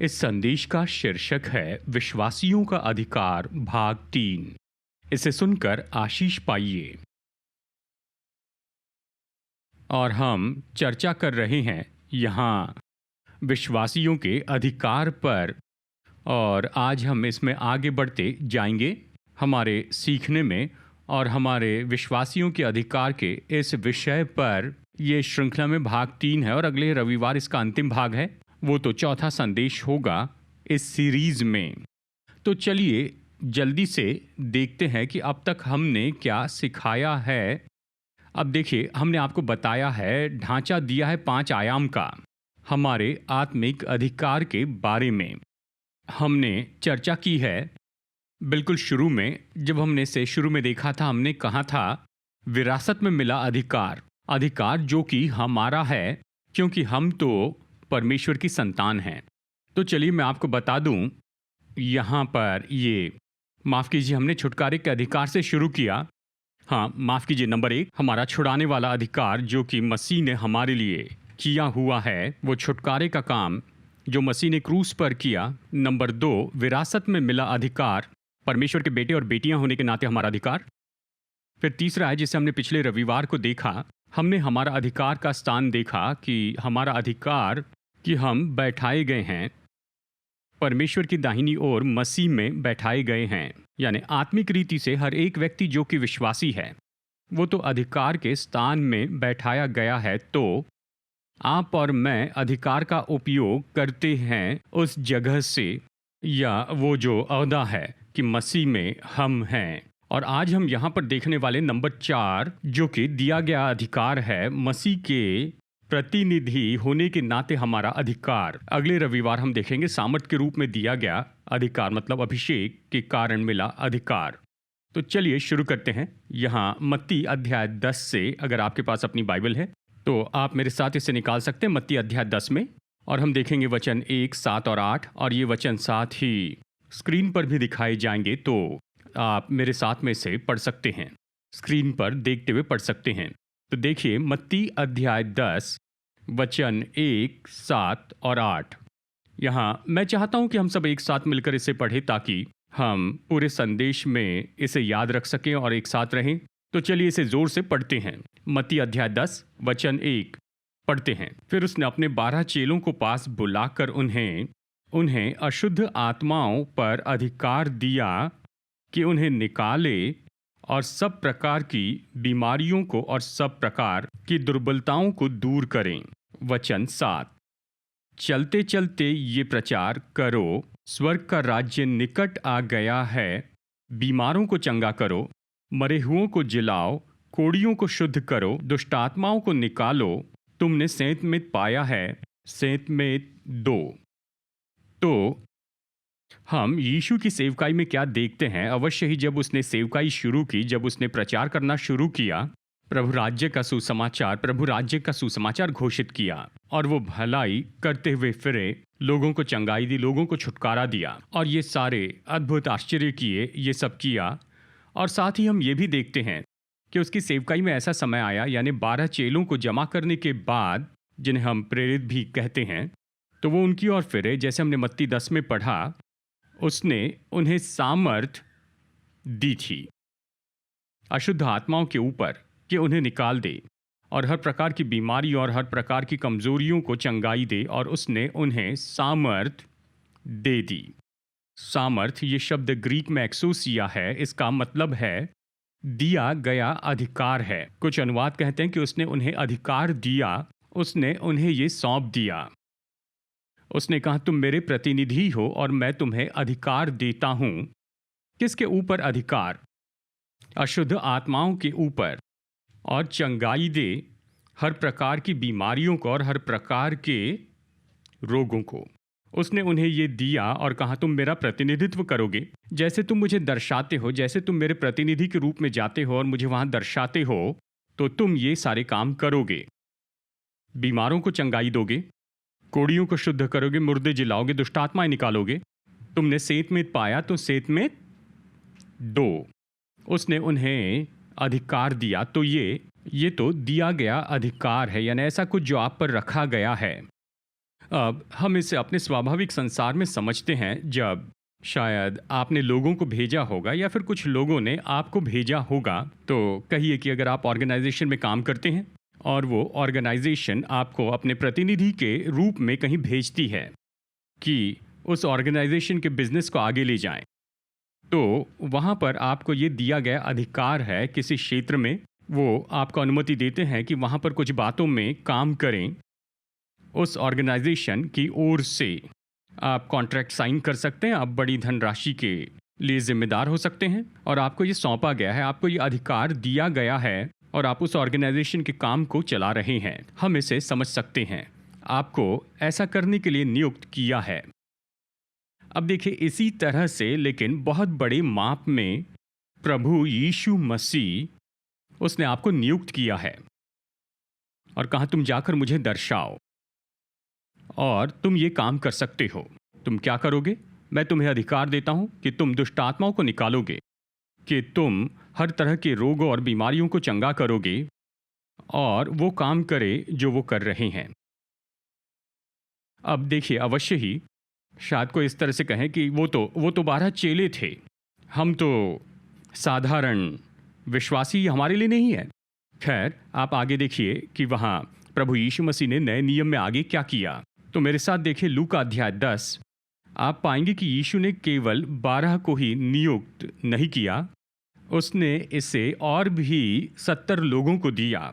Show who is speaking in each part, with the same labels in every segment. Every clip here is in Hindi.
Speaker 1: इस संदेश का शीर्षक है विश्वासियों का अधिकार भाग 3। इसे सुनकर आशीष पाइए। और हम चर्चा कर रहे हैं यहाँ विश्वासियों के अधिकार पर। और आज हम इसमें आगे बढ़ते जाएंगे हमारे सीखने में और हमारे विश्वासियों के अधिकार के इस विषय पर। ये श्रृंखला में भाग 3 है और अगले रविवार इसका अंतिम भाग है। वो तो चौथा संदेश होगा इस सीरीज में। तो चलिए जल्दी से देखते हैं कि अब तक हमने क्या सिखाया है। अब देखिए, हमने आपको बताया है, ढांचा दिया है 5 आयाम का हमारे आत्मिक अधिकार के बारे में। हमने चर्चा की है बिल्कुल शुरू में, जब हमने इसे शुरू में देखा था, हमने कहा था विरासत में मिला अधिकार, अधिकार जो कि हमारा है क्योंकि हम तो परमेश्वर की संतान हैं। तो चलिए मैं आपको बता दूं, यहाँ पर ये माफ़ कीजिए, हमने छुटकारे के अधिकार से शुरू किया। हाँ, माफ़ कीजिए, नंबर 1 हमारा छुड़ाने वाला अधिकार जो कि मसीह ने हमारे लिए किया हुआ है, वो छुटकारे का काम जो मसीह ने क्रूस पर किया। नंबर 2 विरासत में मिला अधिकार, परमेश्वर के बेटे और बेटियां होने के नाते हमारा अधिकार। फिर तीसरा है जिसे हमने पिछले रविवार को देखा, हमने हमारा अधिकार का स्थान देखा कि हमारा अधिकार कि हम बैठाए गए हैं परमेश्वर की दाहिनी ओर, मसीह में बैठाए गए हैं। यानी आत्मिक रीति से हर एक व्यक्ति जो कि विश्वासी है वो तो अधिकार के स्थान में बैठाया गया है। तो आप और मैं अधिकार का उपयोग करते हैं उस जगह से, या वो जो ओहदा है कि मसीह में हम हैं। और आज हम यहाँ पर देखने वाले नंबर 4 जो कि दिया गया अधिकार है, मसीह के प्रतिनिधि होने के नाते हमारा अधिकार। अगले रविवार हम देखेंगे सामर्थ के रूप में दिया गया अधिकार, मतलब अभिषेक के कारण मिला अधिकार। तो चलिए शुरू करते हैं। यहाँ मत्ती अध्याय 10 से, अगर आपके पास अपनी बाइबल है तो आप मेरे साथ इसे निकाल सकते हैं, मत्ती अध्याय 10 में। और हम देखेंगे वचन 1, 7 और 8, और ये वचन साथ ही स्क्रीन पर भी दिखाए जाएंगे, तो आप मेरे साथ में से पढ़ सकते हैं, स्क्रीन पर देखते हुए पढ़ सकते हैं। तो देखिए मत्ती अध्याय 10 वचन 1, 7 और 8। यहाँ मैं चाहता हूँ कि हम सब एक साथ मिलकर इसे पढ़ें ताकि हम पूरे संदेश में इसे याद रख सकें और एक साथ रहें। तो चलिए इसे जोर से पढ़ते हैं। मत्ती अध्याय 10 वचन 1 पढ़ते हैं। फिर उसने अपने 12 चेलों को पास बुलाकर उन्हें अशुद्ध आत्माओं पर अधिकार दिया कि उन्हें निकाले और सब प्रकार की बीमारियों को और सब प्रकार की दुर्बलताओं को दूर करें। वचन 7 चलते चलते ये प्रचार करो, स्वर्ग का राज्य निकट आ गया है। बीमारों को चंगा करो, मरे हुओं को जिलाओ, कोढ़ियों को शुद्ध करो, दुष्ट आत्माओं को निकालो। तुमने सेंत में पाया है, सेंत में दो। तो हम यीशु की सेवकाई में क्या देखते हैं? अवश्य ही जब उसने सेवकाई शुरू की, जब उसने प्रचार करना शुरू किया, प्रभु राज्य का सुसमाचार घोषित किया, और वो भलाई करते हुए फिरे, लोगों को चंगाई दी, लोगों को छुटकारा दिया, और ये सारे अद्भुत आश्चर्य किए, ये सब किया। और साथ ही हम ये भी देखते हैं कि उसकी सेवकाई में ऐसा समय आया, यानी 12 चेलों को जमा करने के बाद, जिन्हें हम प्रेरित भी कहते हैं, तो वो उनकी ओर फिरे। जैसे हमने मत्ती 10 में पढ़ा, उसने उन्हें सामर्थ दी थी अशुद्ध आत्माओं के ऊपर कि उन्हें निकाल दे और हर प्रकार की बीमारी और हर प्रकार की कमजोरियों को चंगाई दे, और उसने उन्हें सामर्थ दे दी। सामर्थ ये शब्द ग्रीक में एक्सोसिया है। इसका मतलब है दिया गया अधिकार है। कुछ अनुवाद कहते हैं कि उसने उन्हें अधिकार दिया, उसने उन्हें ये सौंप दिया। उसने कहा तुम मेरे प्रतिनिधि हो और मैं तुम्हें अधिकार देता हूं। किसके ऊपर अधिकार? अशुद्ध आत्माओं के ऊपर, और चंगाई दे हर प्रकार की बीमारियों को और हर प्रकार के रोगों को। उसने उन्हें ये दिया और कहा तुम मेरा प्रतिनिधित्व करोगे। जैसे तुम मुझे दर्शाते हो, जैसे तुम मेरे प्रतिनिधि के रूप में जाते हो और मुझे वहां दर्शाते हो, तो तुम ये सारे काम करोगे। बीमारों को चंगाई दोगे, कोढ़ियों को शुद्ध करोगे, मुर्दे जिलाओगे, दुष्ट आत्माएं निकालोगे। तुमने सेंत में पाया तो सेंत में दो। उसने उन्हें अधिकार दिया। तो ये तो दिया गया अधिकार है, यानी ऐसा कुछ जो आप पर रखा गया है। अब हम इसे अपने स्वाभाविक संसार में समझते हैं, जब शायद आपने लोगों को भेजा होगा या फिर कुछ लोगों ने आपको भेजा होगा। तो कहिए कि अगर आप ऑर्गेनाइजेशन में काम करते हैं और वो ऑर्गेनाइजेशन आपको अपने प्रतिनिधि के रूप में कहीं भेजती है कि उस ऑर्गेनाइजेशन के बिजनेस को आगे ले जाएं, तो वहाँ पर आपको ये दिया गया अधिकार है किसी क्षेत्र में, वो आपको अनुमति देते हैं कि वहाँ पर कुछ बातों में काम करें। उस ऑर्गेनाइजेशन की ओर से आप कॉन्ट्रैक्ट साइन कर सकते हैं, आप बड़ी धनराशि के लिए जिम्मेदार हो सकते हैं और आपको ये सौंपा गया है, आपको ये अधिकार दिया गया है और आप उस ऑर्गेनाइजेशन के काम को चला रहे हैं। हम इसे समझ सकते हैं, आपको ऐसा करने के लिए नियुक्त किया है। अब देखिए, इसी तरह से लेकिन बहुत बड़े माप में प्रभु यीशु मसीह उसने आपको नियुक्त किया है और कहा तुम जाकर मुझे दर्शाओ और तुम ये काम कर सकते हो। तुम क्या करोगे? मैं तुम्हें अधिकार देता हूं कि तुम दुष्ट आत्माओं को निकालोगे, कि तुम हर तरह के रोगों और बीमारियों को चंगा करोगे और वो काम करे जो वो कर रहे हैं। अब देखिए, अवश्य ही शायद कोई इस तरह से कहें कि वो तो 12 चेले थे, हम तो साधारण विश्वासी हमारे लिए नहीं है। खैर, आप आगे देखिए कि वहाँ प्रभु यीशु मसीह ने नए नियम में आगे क्या किया। तो मेरे साथ देखिए लूका अध्याय 10। आप पाएंगे कि यीशु ने केवल 12 को ही नियुक्त नहीं किया, उसने इसे और भी 70 लोगों को दिया।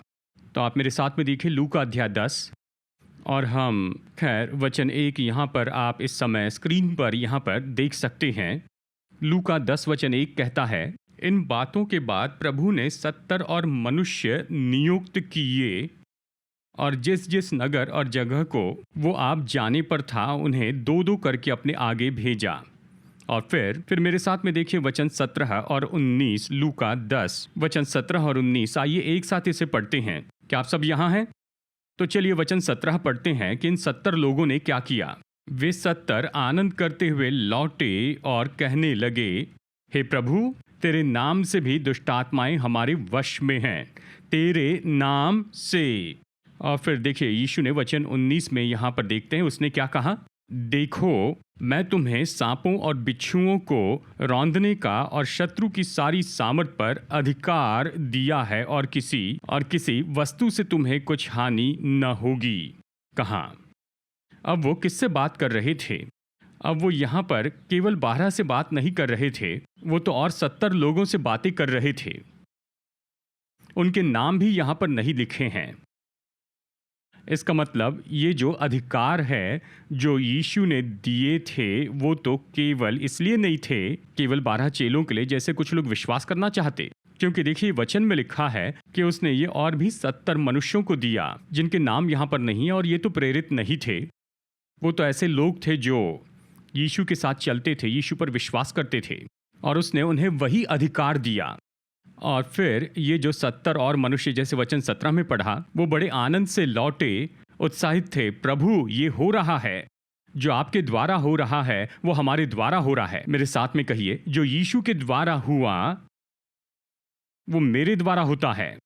Speaker 1: तो आप मेरे साथ में देखिए लूका अध्याय 10 और हम खैर वचन 1 यहाँ पर आप इस समय स्क्रीन पर यहाँ पर देख सकते हैं। लूका 10 वचन 1 कहता है, इन बातों के बाद प्रभु ने 70 और मनुष्य नियुक्त किए और जिस जिस नगर और जगह को वो आप जाने पर था उन्हें दो दो करके अपने आगे भेजा। और फिर मेरे साथ में देखिए वचन 17 और 19, लूका 10 वचन 17 और 19। आइए एक साथ इसे पढ़ते हैं। क्या आप सब यहाँ हैं? तो चलिए वचन 17 पढ़ते हैं कि इन 70 लोगों ने क्या किया। वे 70 आनंद करते हुए लौटे और कहने लगे, हे प्रभु, तेरे नाम से भी दुष्ट आत्माएं हमारे वश में हैं, तेरे नाम से। और फिर देखिए यीशु ने वचन 19 में यहाँ पर देखते हैं उसने क्या कहा, देखो मैं तुम्हें सांपों और बिच्छुओं को रौंदने का और शत्रु की सारी सामर्थ पर अधिकार दिया है और किसी वस्तु से तुम्हें कुछ हानि न होगी। कहाँ? अब वो किससे बात कर रहे थे? अब वो यहाँ पर केवल 12 से बात नहीं कर रहे थे, वो तो और 70 लोगों से बातें कर रहे थे। उनके नाम भी यहाँ पर नहीं लिखे हैं। इसका मतलब ये जो अधिकार है जो यीशु ने दिए थे वो तो केवल इसलिए नहीं थे केवल 12 चेलों के लिए, जैसे कुछ लोग विश्वास करना चाहते, क्योंकि देखिए वचन में लिखा है कि उसने ये और भी 70 मनुष्यों को दिया जिनके नाम यहाँ पर नहीं है, और ये तो प्रेरित नहीं थे, वो तो ऐसे लोग थे जो यीशु के साथ चलते थे, यीशु पर विश्वास करते थे, और उसने उन्हें वही अधिकार दिया। और फिर ये जो 70 और मनुष्य, जैसे वचन 17 में पढ़ा, वो बड़े आनंद से लौटे, उत्साहित थे, प्रभु ये हो रहा है, जो आपके द्वारा हो रहा है वो हमारे द्वारा हो रहा है। मेरे साथ में कहिए, जो यीशु के द्वारा हुआ वो मेरे द्वारा होता है।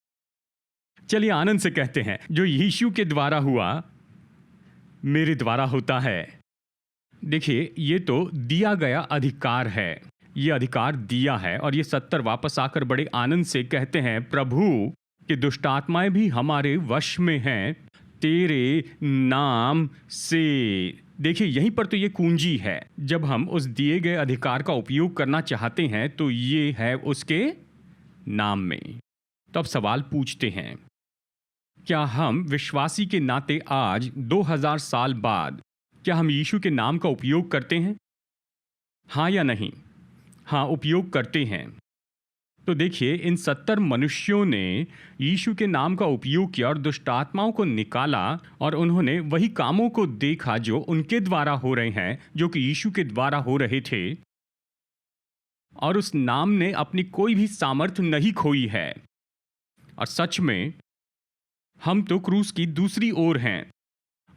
Speaker 1: चलिए आनंद से कहते हैं, जो यीशु के द्वारा हुआ मेरे द्वारा होता है। देखिए ये तो दिया गया अधिकार है, ये अधिकार दिया है, और ये 70 वापस आकर बड़े आनंद से कहते हैं, प्रभु कि दुष्ट आत्माएं भी हमारे वश में हैं, तेरे नाम से। देखिए यहीं पर तो ये कुंजी है। जब हम उस दिए गए अधिकार का उपयोग करना चाहते हैं तो ये है उसके नाम में। तो अब सवाल पूछते हैं, क्या हम विश्वासी के नाते आज 2000 साल बाद क्या हम यीशु के नाम का उपयोग करते हैं? हाँ या नहीं? हाँ, उपयोग करते हैं। तो देखिए इन 70 मनुष्यों ने यीशु के नाम का उपयोग किया और दुष्ट आत्माओं को निकाला, और उन्होंने वही कामों को देखा जो उनके द्वारा हो रहे हैं, जो कि यीशु के द्वारा हो रहे थे, और उस नाम ने अपनी कोई भी सामर्थ नहीं खोई है। और सच में हम तो क्रूस की दूसरी ओर हैं।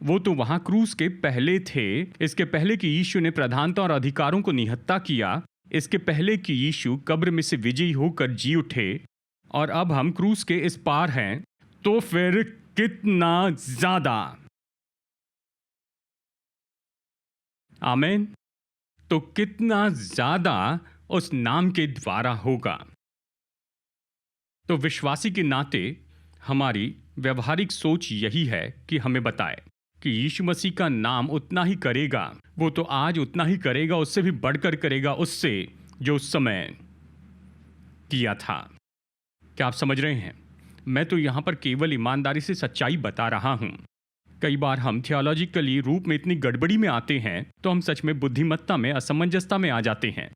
Speaker 1: वो तो वहां क्रूस के पहले थे, इसके पहले कि यीशु ने प्रधानता और अधिकारों को निहत्था किया, इसके पहले कि यीशु कब्र में से विजयी होकर जी उठे, और अब हम क्रूस के इस पार हैं। तो फिर कितना ज्यादा आमेन। तो कितना ज्यादा उस नाम के द्वारा होगा। तो विश्वासी के नाते हमारी व्यवहारिक सोच यही है कि हमें बताए कि यीशु मसीह का नाम उतना ही करेगा, वो तो आज उतना ही करेगा, उससे भी बढ़कर करेगा उससे जो उस समय किया था। क्या आप समझ रहे हैं? मैं तो यहां पर केवल ईमानदारी से सच्चाई बता रहा हूं। कई बार हम थियोलॉजिकली रूप में इतनी गड़बड़ी में आते हैं तो हम सच में बुद्धिमत्ता में असमंजसता में आ जाते हैं।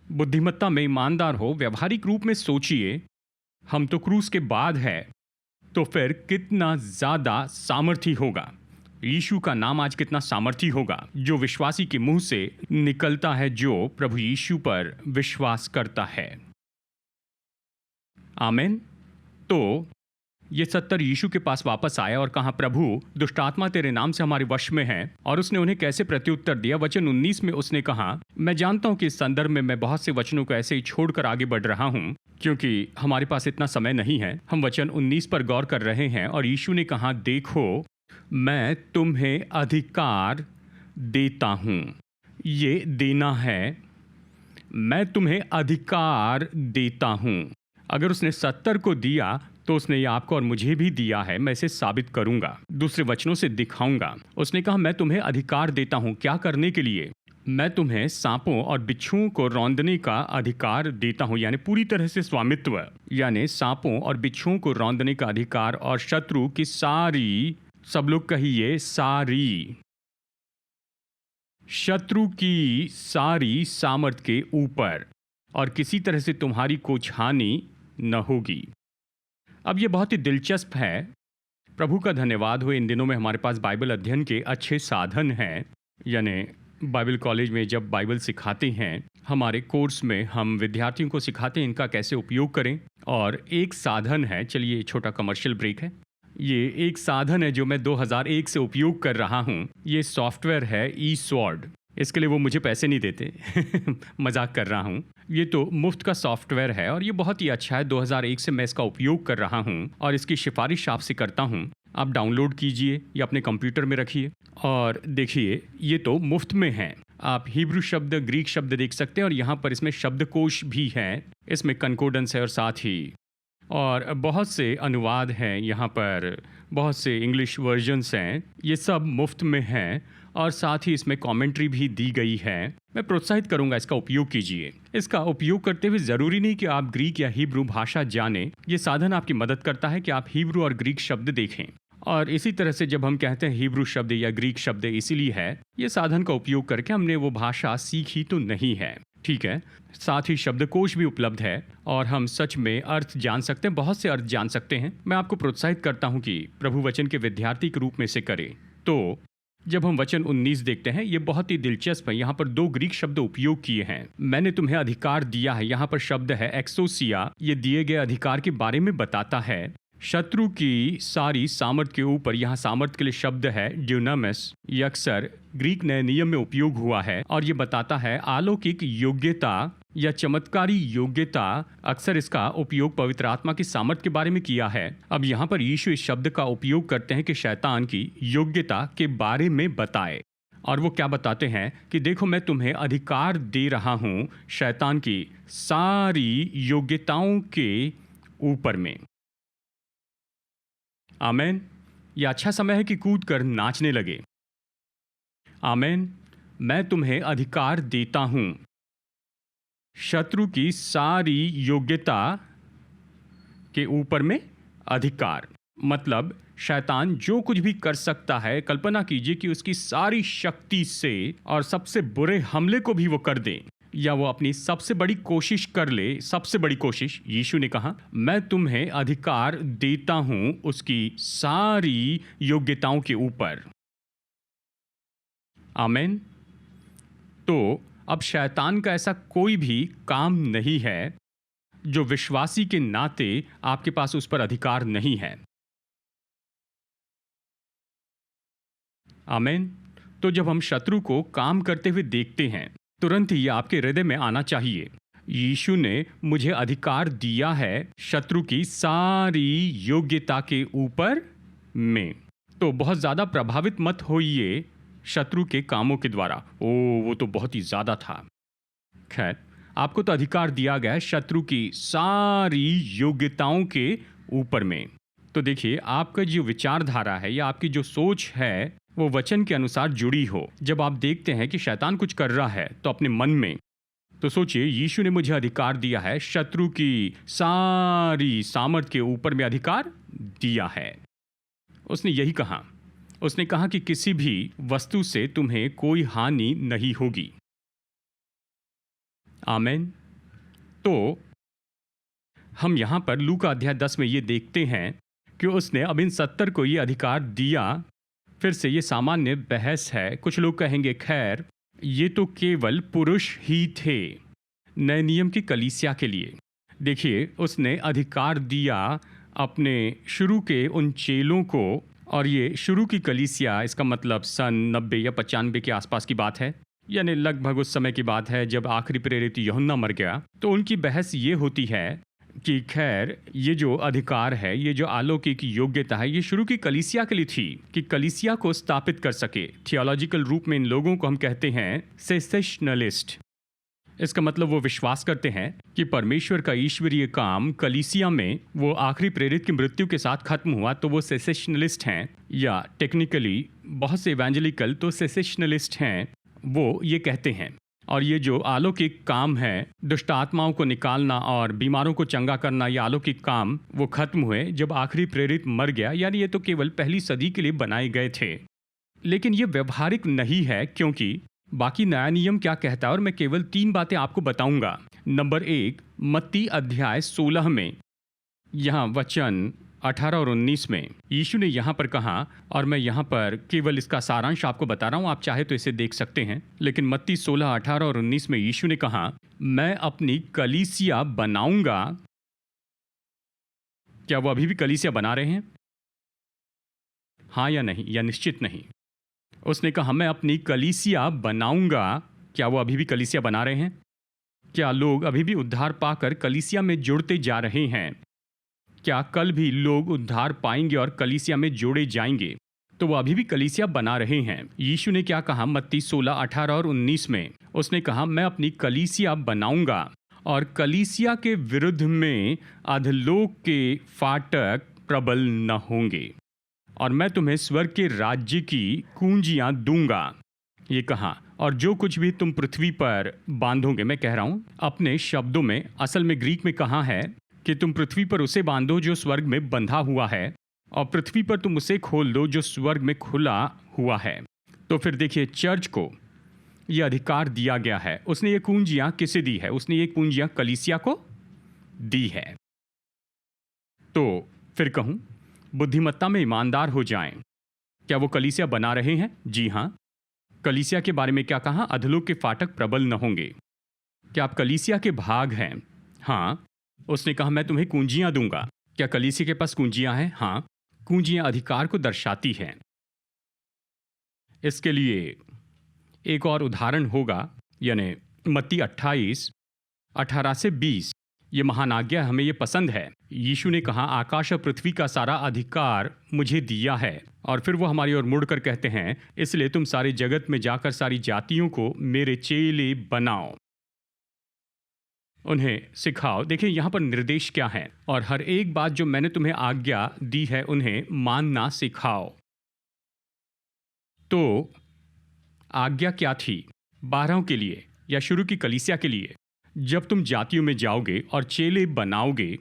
Speaker 1: बुद्धिमत्ता में ईमानदार हो, व्यवहारिक रूप में सोचिए, हम तो क्रूस के बाद है, तो फिर कितना ज्यादा सामर्थी होगा। यीशु का नाम आज कितना सामर्थी होगा जो विश्वासी के मुंह से निकलता है, जो प्रभु यीशु पर विश्वास करता है। आमेन। तो ये 70 यीशु के पास वापस आया और कहा, प्रभु दुष्टात्मा तेरे नाम से हमारे वश में है। और उसने उन्हें कैसे प्रत्युत्तर दिया? वचन 19 में उसने कहा, मैं जानता हूं कि इस संदर्भ में मैं बहुत से वचनों को ऐसे ही छोड़कर आगे बढ़ रहा हूं क्योंकि हमारे पास इतना समय नहीं है। हम वचन 19 पर गौर कर रहे हैं और यीशु ने कहा, देखो मैं तुम्हें अधिकार देता हूं। ये देना है, मैं तुम्हें अधिकार देता हूं। अगर उसने 70 को दिया तो उसने ये आपको और मुझे भी दिया है। मैं इसे साबित करूंगा, दूसरे वचनों से दिखाऊंगा। उसने कहा, मैं तुम्हें अधिकार देता हूं। क्या करने के लिए? मैं तुम्हें सांपों और बिच्छुओं को रौंदने का अधिकार देता हूं, यानी पूरी तरह से स्वामित्व, यानी सांपों और बिच्छुओं को रौंदने का अधिकार और शत्रु की सारी, सब लोग कहिए सारी, शत्रु की सारी सामर्थ के ऊपर, और किसी तरह से तुम्हारी कुछ हानि न होगी। अब ये बहुत ही दिलचस्प है। प्रभु का धन्यवाद हो, इन दिनों में हमारे पास बाइबल अध्ययन के अच्छे साधन हैं। यानी बाइबल कॉलेज में जब बाइबल सिखाते हैं, हमारे कोर्स में हम विद्यार्थियों को सिखाते हैं इनका कैसे उपयोग करें। और एक साधन है, चलिए छोटा कमर्शियल ब्रेक है। ये एक साधन है जो मैं 2001 से उपयोग कर रहा हूँ। ये सॉफ्टवेयर है ई स्वॉर्ड। इसके लिए वो मुझे पैसे नहीं देते मजाक कर रहा हूँ। ये तो मुफ्त का सॉफ्टवेयर है और ये बहुत ही अच्छा है। 2001 से मैं इसका उपयोग कर रहा हूँ और इसकी सिफारिश आपसे करता हूँ। आप डाउनलोड कीजिए या अपने कंप्यूटर में रखिए और देखिए, ये तो मुफ्त में है। आप हिब्रू शब्द, ग्रीक शब्द देख सकते हैं और यहाँ पर इसमें शब्दकोश भी है, इसमें कनकोडेंस है और साथ ही और बहुत से अनुवाद हैं। यहाँ पर बहुत से इंग्लिश वर्जन्स हैं। ये सब मुफ्त में हैं और साथ ही इसमें कमेंट्री भी दी गई है। मैं प्रोत्साहित करूंगा, इसका उपयोग कीजिए। इसका उपयोग करते हुए ज़रूरी नहीं कि आप ग्रीक या हिब्रू भाषा जानें। ये साधन आपकी मदद करता है कि आप हिब्रू और ग्रीक शब्द देखें। और इसी तरह से जब हम कहते हैं हिब्रू शब्द या ग्रीक शब्द, इसीलिए है ये साधन का उपयोग करके हमने वो भाषा सीखी तो नहीं है, ठीक है। साथ ही शब्दकोश भी उपलब्ध है और हम सच में अर्थ जान सकते हैं, बहुत से अर्थ जान सकते हैं। मैं आपको प्रोत्साहित करता हूं कि प्रभु वचन के विद्यार्थी के रूप में से करें। तो जब हम वचन 19 देखते हैं, ये बहुत ही दिलचस्प है। यहाँ पर 2 ग्रीक शब्द उपयोग किए हैं। मैंने तुम्हें अधिकार दिया है, यहाँ पर शब्द है एक्सोसिया। ये दिए गए अधिकार के बारे में बताता है। शत्रु की सारी सामर्थ के ऊपर, यहाँ सामर्थ के लिए शब्द है ड्यूनामिस। ये अक्सर ग्रीक नए नियम में उपयोग हुआ है और ये बताता है अलौकिक योग्यता या चमत्कारी योग्यता। अक्सर इसका उपयोग पवित्र आत्मा की सामर्थ के बारे में किया है। अब यहाँ पर यीशु इस शब्द का उपयोग करते हैं कि शैतान की योग्यता के बारे में बताए। और वो क्या बताते हैं कि देखो मैं तुम्हें अधिकार दे रहा हूँ शैतान की सारी योग्यताओं के ऊपर में। आमेन। यह अच्छा समय है कि कूद कर नाचने लगे। आमेन। मैं तुम्हें अधिकार देता हूं शत्रु की सारी योग्यता के ऊपर में अधिकार, मतलब शैतान जो कुछ भी कर सकता है, कल्पना कीजिए कि उसकी सारी शक्ति से और सबसे बुरे हमले को भी वो कर दे या वो अपनी सबसे बड़ी कोशिश कर ले। सबसे बड़ी कोशिश, यीशु ने कहा मैं तुम्हें अधिकार देता हूं उसकी सारी योग्यताओं के ऊपर। आमेन। तो अब शैतान का ऐसा कोई भी काम नहीं है जो विश्वासी के नाते आपके पास उस पर अधिकार नहीं है। आमेन। तो जब हम शत्रु को काम करते हुए देखते हैं, तुरंत ही आपके हृदय में आना चाहिए, यीशु ने मुझे अधिकार दिया है शत्रु की सारी योग्यता के ऊपर में। तो बहुत ज़्यादा प्रभावित मत होइए शत्रु के कामों के द्वारा। ओ, वो तो बहुत ही ज़्यादा था। खैर, आपको तो अधिकार दिया गया है शत्रु की सारी योग्यताओं के ऊपर में। तो देखिए, आपका जो विचारधारा है या आपकी जो सोच है वो वचन के अनुसार जुड़ी हो। जब आप देखते हैं कि शैतान कुछ कर रहा है तो अपने मन में तो सोचिए, यीशु ने मुझे अधिकार दिया है, शत्रु की सारी सामर्थ के ऊपर में अधिकार दिया है। उसने यही कहा। उसने कहा कि किसी भी वस्तु से तुम्हें कोई हानि नहीं होगी। आमेन। तो हम यहाँ पर लूका अध्याय 10 में ये देखते हैं कि उसने अब इन 70 को ये अधिकार दिया। फिर से ये सामान्य बहस है। कुछ लोग कहेंगे, खैर ये तो केवल पुरुष ही थे नए नियम की कलीसिया के लिए। देखिए, उसने अधिकार दिया अपने शुरू के उन चेलों को, और ये शुरू की कलीसिया, इसका मतलब सन 90 या 95 के आसपास की बात है, यानी लगभग उस समय की बात है जब आखिरी प्रेरित यूहन्ना मर गया। तो उनकी बहस ये होती है कि खैर ये जो अधिकार है, ये जो अलौकिक योग्यता है, ये शुरू की कलीसिया के लिए थी कि कलीसिया को स्थापित कर सके। थियोलॉजिकल रूप में इन लोगों को हम कहते हैं सेसेशनलिस्ट। इसका मतलब वो विश्वास करते हैं कि परमेश्वर का ईश्वरीय काम कलीसिया में वो आखिरी प्रेरित की मृत्यु के साथ खत्म हुआ, तो वो सेसेशनलिस्ट हैं। या टेक्निकली बहुत से इवेंजेलिकल तो सेसेशनलिस्ट हैं, वो ये कहते हैं। और ये जो अलौकिक काम है, दुष्ट आत्माओं को निकालना और बीमारों को चंगा करना, ये अलौकिक काम वो खत्म हुए जब आखिरी प्रेरित मर गया। यानी ये तो केवल पहली सदी के लिए बनाए गए थे, लेकिन ये व्यवहारिक नहीं है, क्योंकि बाकी नया नियम क्या कहता है। और मैं केवल 3 बातें आपको बताऊंगा। नंबर 1, मत्ती अध्याय 16 में, यहाँ वचन 18 और 19 में यीशु ने यहाँ पर कहा, और मैं यहाँ पर केवल इसका सारांश आपको बता रहा हूँ, आप चाहे तो इसे देख सकते हैं। लेकिन मत्ती 16, 18 और 19 में यीशु ने कहा, मैं अपनी कलीसिया बनाऊंगा। क्या वो अभी भी कलीसिया बना रहे हैं? हाँ या नहीं, या निश्चित नहीं? उसने कहा, मैं अपनी कलीसिया बनाऊंगा। क्या वो अभी भी कलीसिया बना रहे हैं? क्या लोग अभी भी उद्धार पाकर कलीसिया में जुड़ते जा रहे हैं? क्या कल भी लोग उद्धार पाएंगे और कलीसिया में जोड़े जाएंगे? तो वो अभी भी कलीसिया बना रहे हैं। यीशु ने क्या कहा मत्ती 16, 18 और 19 में? उसने कहा, मैं अपनी कलीसिया बनाऊंगा और कलीसिया के विरुद्ध में अधलोक के फाटक प्रबल न होंगे, और मैं तुम्हें स्वर्ग के राज्य की कुंजियां दूंगा। ये कहा, और जो कुछ भी तुम पृथ्वी पर बांधोगे, मैं कह रहा हूं अपने शब्दों में, असल में ग्रीक में कहा है कि तुम पृथ्वी पर उसे बांधो जो स्वर्ग में बंधा हुआ है, और पृथ्वी पर तुम उसे खोल दो जो स्वर्ग में खुला हुआ है। तो फिर देखिए, चर्च को यह अधिकार दिया गया है। उसने ये कुंजियां किसे दी है? उसने ये कुंजियां कलीसिया को दी है। तो फिर कहूं, बुद्धिमत्ता में ईमानदार हो जाएं। क्या वो कलीसिया बना रहे हैं? जी हाँ। कलीसिया के बारे में क्या कहा? अधलोक के फाटक प्रबल न होंगे। क्या आप कलीसिया के भाग हैं? हाँ। उसने कहा, मैं तुम्हें कुंजियां दूंगा। क्या कलीसिया के पास कुंजियां हैं? हाँ। कुंजियां अधिकार को दर्शाती हैं। इसके लिए एक और उदाहरण होगा, यानी मत्ती 28, 18 से 20। ये महान आज्ञा हमें ये पसंद है। यीशु ने कहा, आकाश और पृथ्वी का सारा अधिकार मुझे दिया है। और फिर वो हमारी ओर मुड़कर कहते हैं, इसलिए तुम सारे जगत में जाकर सारी जातियों को मेरे चेले बनाओ, उन्हें सिखाओ। देखिए यहाँ पर निर्देश क्या है, और हर एक बात जो मैंने तुम्हें आज्ञा दी है उन्हें मानना सिखाओ। तो आज्ञा क्या थी 12 के लिए या शुरू की कलीसिया के लिए? जब तुम जातियों में जाओगे और चेले बनाओगे,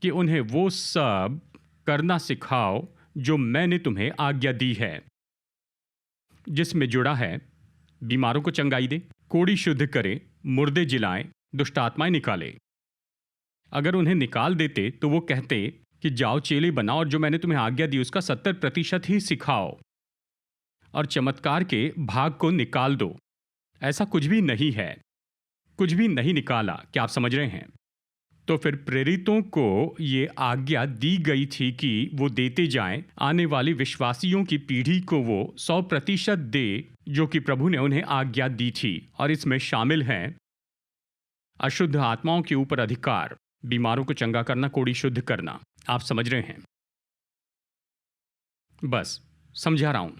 Speaker 1: कि उन्हें वो सब करना सिखाओ जो मैंने तुम्हें आज्ञा दी है। जिसमें जुड़ा है, बीमारों को चंगाई दे, कोढ़ी शुद्ध करे, मुर्दे जिलाएं, दुष्ट आत्माएं निकाले। अगर उन्हें निकाल देते तो वो कहते कि जाओ चेले बनाओ और जो मैंने तुम्हें आज्ञा दी उसका 70% ही सिखाओ, और चमत्कार के भाग को निकाल दो। ऐसा कुछ भी नहीं है, कुछ भी नहीं निकाला। क्या आप समझ रहे हैं? तो फिर प्रेरितों को ये आज्ञा दी गई थी कि वो देते जाएं, आने वाले विश्वासियों की पीढ़ी को वो 100% दे जो कि प्रभु ने उन्हें आज्ञा दी थी। और इसमें शामिल हैं अशुद्ध आत्माओं के ऊपर अधिकार, बीमारों को चंगा करना, कोढ़ी शुद्ध करना। आप समझ रहे हैं? बस समझा रहा हूँ।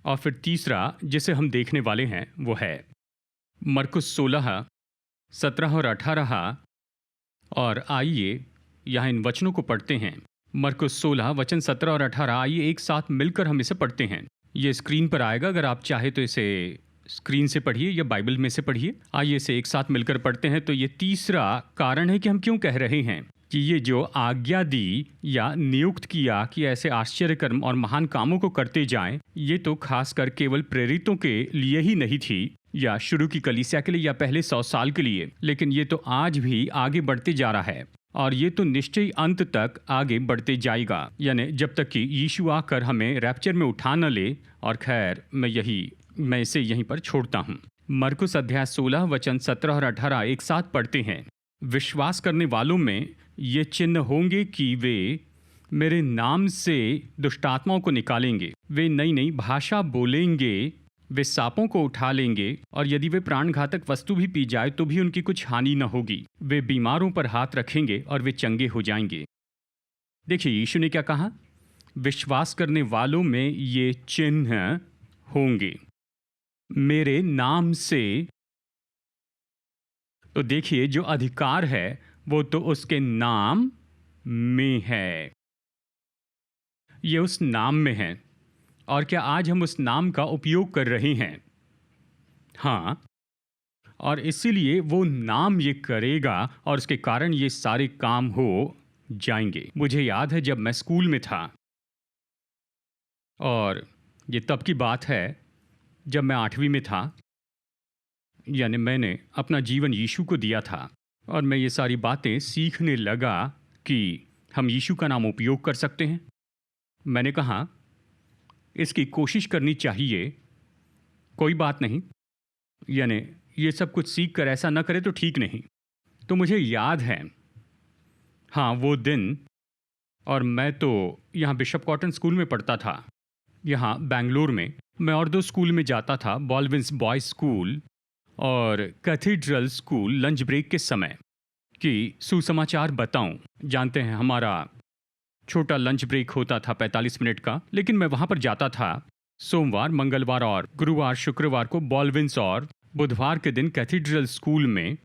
Speaker 1: और फिर तीसरा जिसे हम देखने वाले हैं वो है मरकुस 16, 17 और 18। और आइए यहाँ इन वचनों को पढ़ते हैं। मरकुस 16 वचन 17 और 18। आइए एक साथ मिलकर हम इसे पढ़ते हैं। ये स्क्रीन पर आएगा, अगर आप चाहे तो इसे स्क्रीन से पढ़िए या बाइबल में से पढ़िए। आइए इसे एक साथ मिलकर पढ़ते हैं। तो ये तीसरा कारण है कि हम क्यों कह रहे हैं कि ये जो आज्ञा दी या नियुक्त किया कि ऐसे आश्चर्य कर्म और महान कामों को करते जाएं, ये तो खासकर केवल प्रेरितों के लिए ही नहीं थी या शुरू की कलीसिया के लिए या पहले 100 साल के लिए, लेकिन ये तो आज भी आगे बढ़ते जा रहा है और ये तो निश्चय अंत तक आगे बढ़ते जाएगा, यानी जब तक कि यीशु आकर हमें रैप्चर में उठा न ले। और खैर मैं इसे यहीं पर छोड़ता हूँ। मरकुस अध्याय 16 वचन 17 और 18 एक साथ पढ़ते हैं। विश्वास करने वालों में ये चिन्ह होंगे कि वे मेरे नाम से दुष्टात्माओं को निकालेंगे, वे नई नई भाषा बोलेंगे, वे सांपों को उठा लेंगे और यदि वे प्राणघातक वस्तु भी पी जाए तो भी उनकी कुछ हानि न होगी। वे बीमारों पर हाथ रखेंगे और वे चंगे हो जाएंगे। देखिए यीशु ने क्या कहा, विश्वास करने वालों में ये चिन्ह होंगे मेरे नाम से। तो देखिए जो अधिकार है वो तो उसके नाम में है, ये उस नाम में है। और क्या आज हम उस नाम का उपयोग कर रहे हैं? हाँ, और इसीलिए वो नाम ये करेगा और उसके कारण ये सारे काम हो जाएंगे। मुझे याद है जब मैं स्कूल में था, और ये तब की बात है जब मैं 8वीं में था, यानी मैंने अपना जीवन यीशु को दिया था और मैं ये सारी बातें सीखने लगा कि हम यीशु का नाम उपयोग कर सकते हैं। मैंने कहा इसकी कोशिश करनी चाहिए, कोई बात नहीं, यानी ये सब कुछ सीख कर ऐसा न करे तो ठीक नहीं। तो मुझे याद है, हाँ वो दिन, और मैं तो यहाँ बिशप कॉटन स्कूल में पढ़ता था, यहाँ बेंगलोर में। मैं और 2 स्कूल में जाता था, बॉलविंस बॉयज स्कूल और कैथीड्रल स्कूल। लंच ब्रेक के समय कि सुसमाचार बताऊं, जानते हैं हमारा छोटा लंच ब्रेक होता था 45 मिनट का, लेकिन मैं वहाँ पर जाता था सोमवार, मंगलवार और गुरुवार शुक्रवार को बॉलविंस और बुधवार के दिन कैथीड्रल स्कूल में।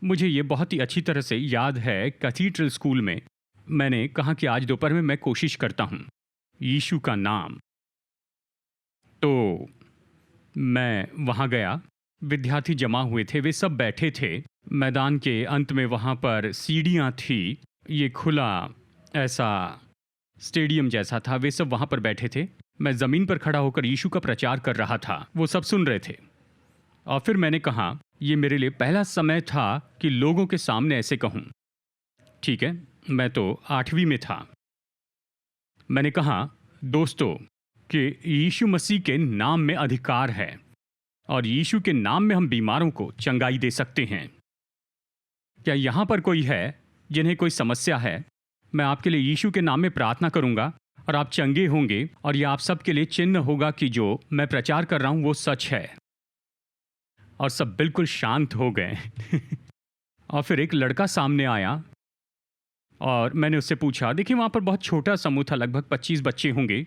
Speaker 1: मुझे ये बहुत ही अच्छी तरह से याद है, कैथीड्रल स्कूल में मैंने कहा कि आज दोपहर में मैं कोशिश करता हूँ यीशु का नाम। तो मैं वहाँ गया, विद्यार्थी जमा हुए थे, वे सब बैठे थे। मैदान के अंत में वहाँ पर सीढ़ियाँ थी, ये खुला ऐसा स्टेडियम जैसा था, वे सब वहाँ पर बैठे थे। मैं ज़मीन पर खड़ा होकर यीशु का प्रचार कर रहा था, वो सब सुन रहे थे। और फिर मैंने कहा, ये मेरे लिए पहला समय था कि लोगों के सामने ऐसे कहूँ। ठीक है, मैं तो 8वीं में था। मैंने कहा, दोस्तों, कि यीशु मसीह के नाम में अधिकार है और यीशु के नाम में हम बीमारों को चंगाई दे सकते हैं। क्या यहाँ पर कोई है जिन्हें कोई समस्या है? मैं आपके लिए यीशु के नाम में प्रार्थना करूँगा और आप चंगे होंगे, और यह आप सबके लिए चिन्ह होगा कि जो मैं प्रचार कर रहा हूँ वो सच है। और सब बिल्कुल शांत हो गए। और फिर एक लड़का सामने आया और मैंने उससे पूछा, देखिए वहाँ पर बहुत छोटा समूह था, लगभग 25 बच्चे होंगे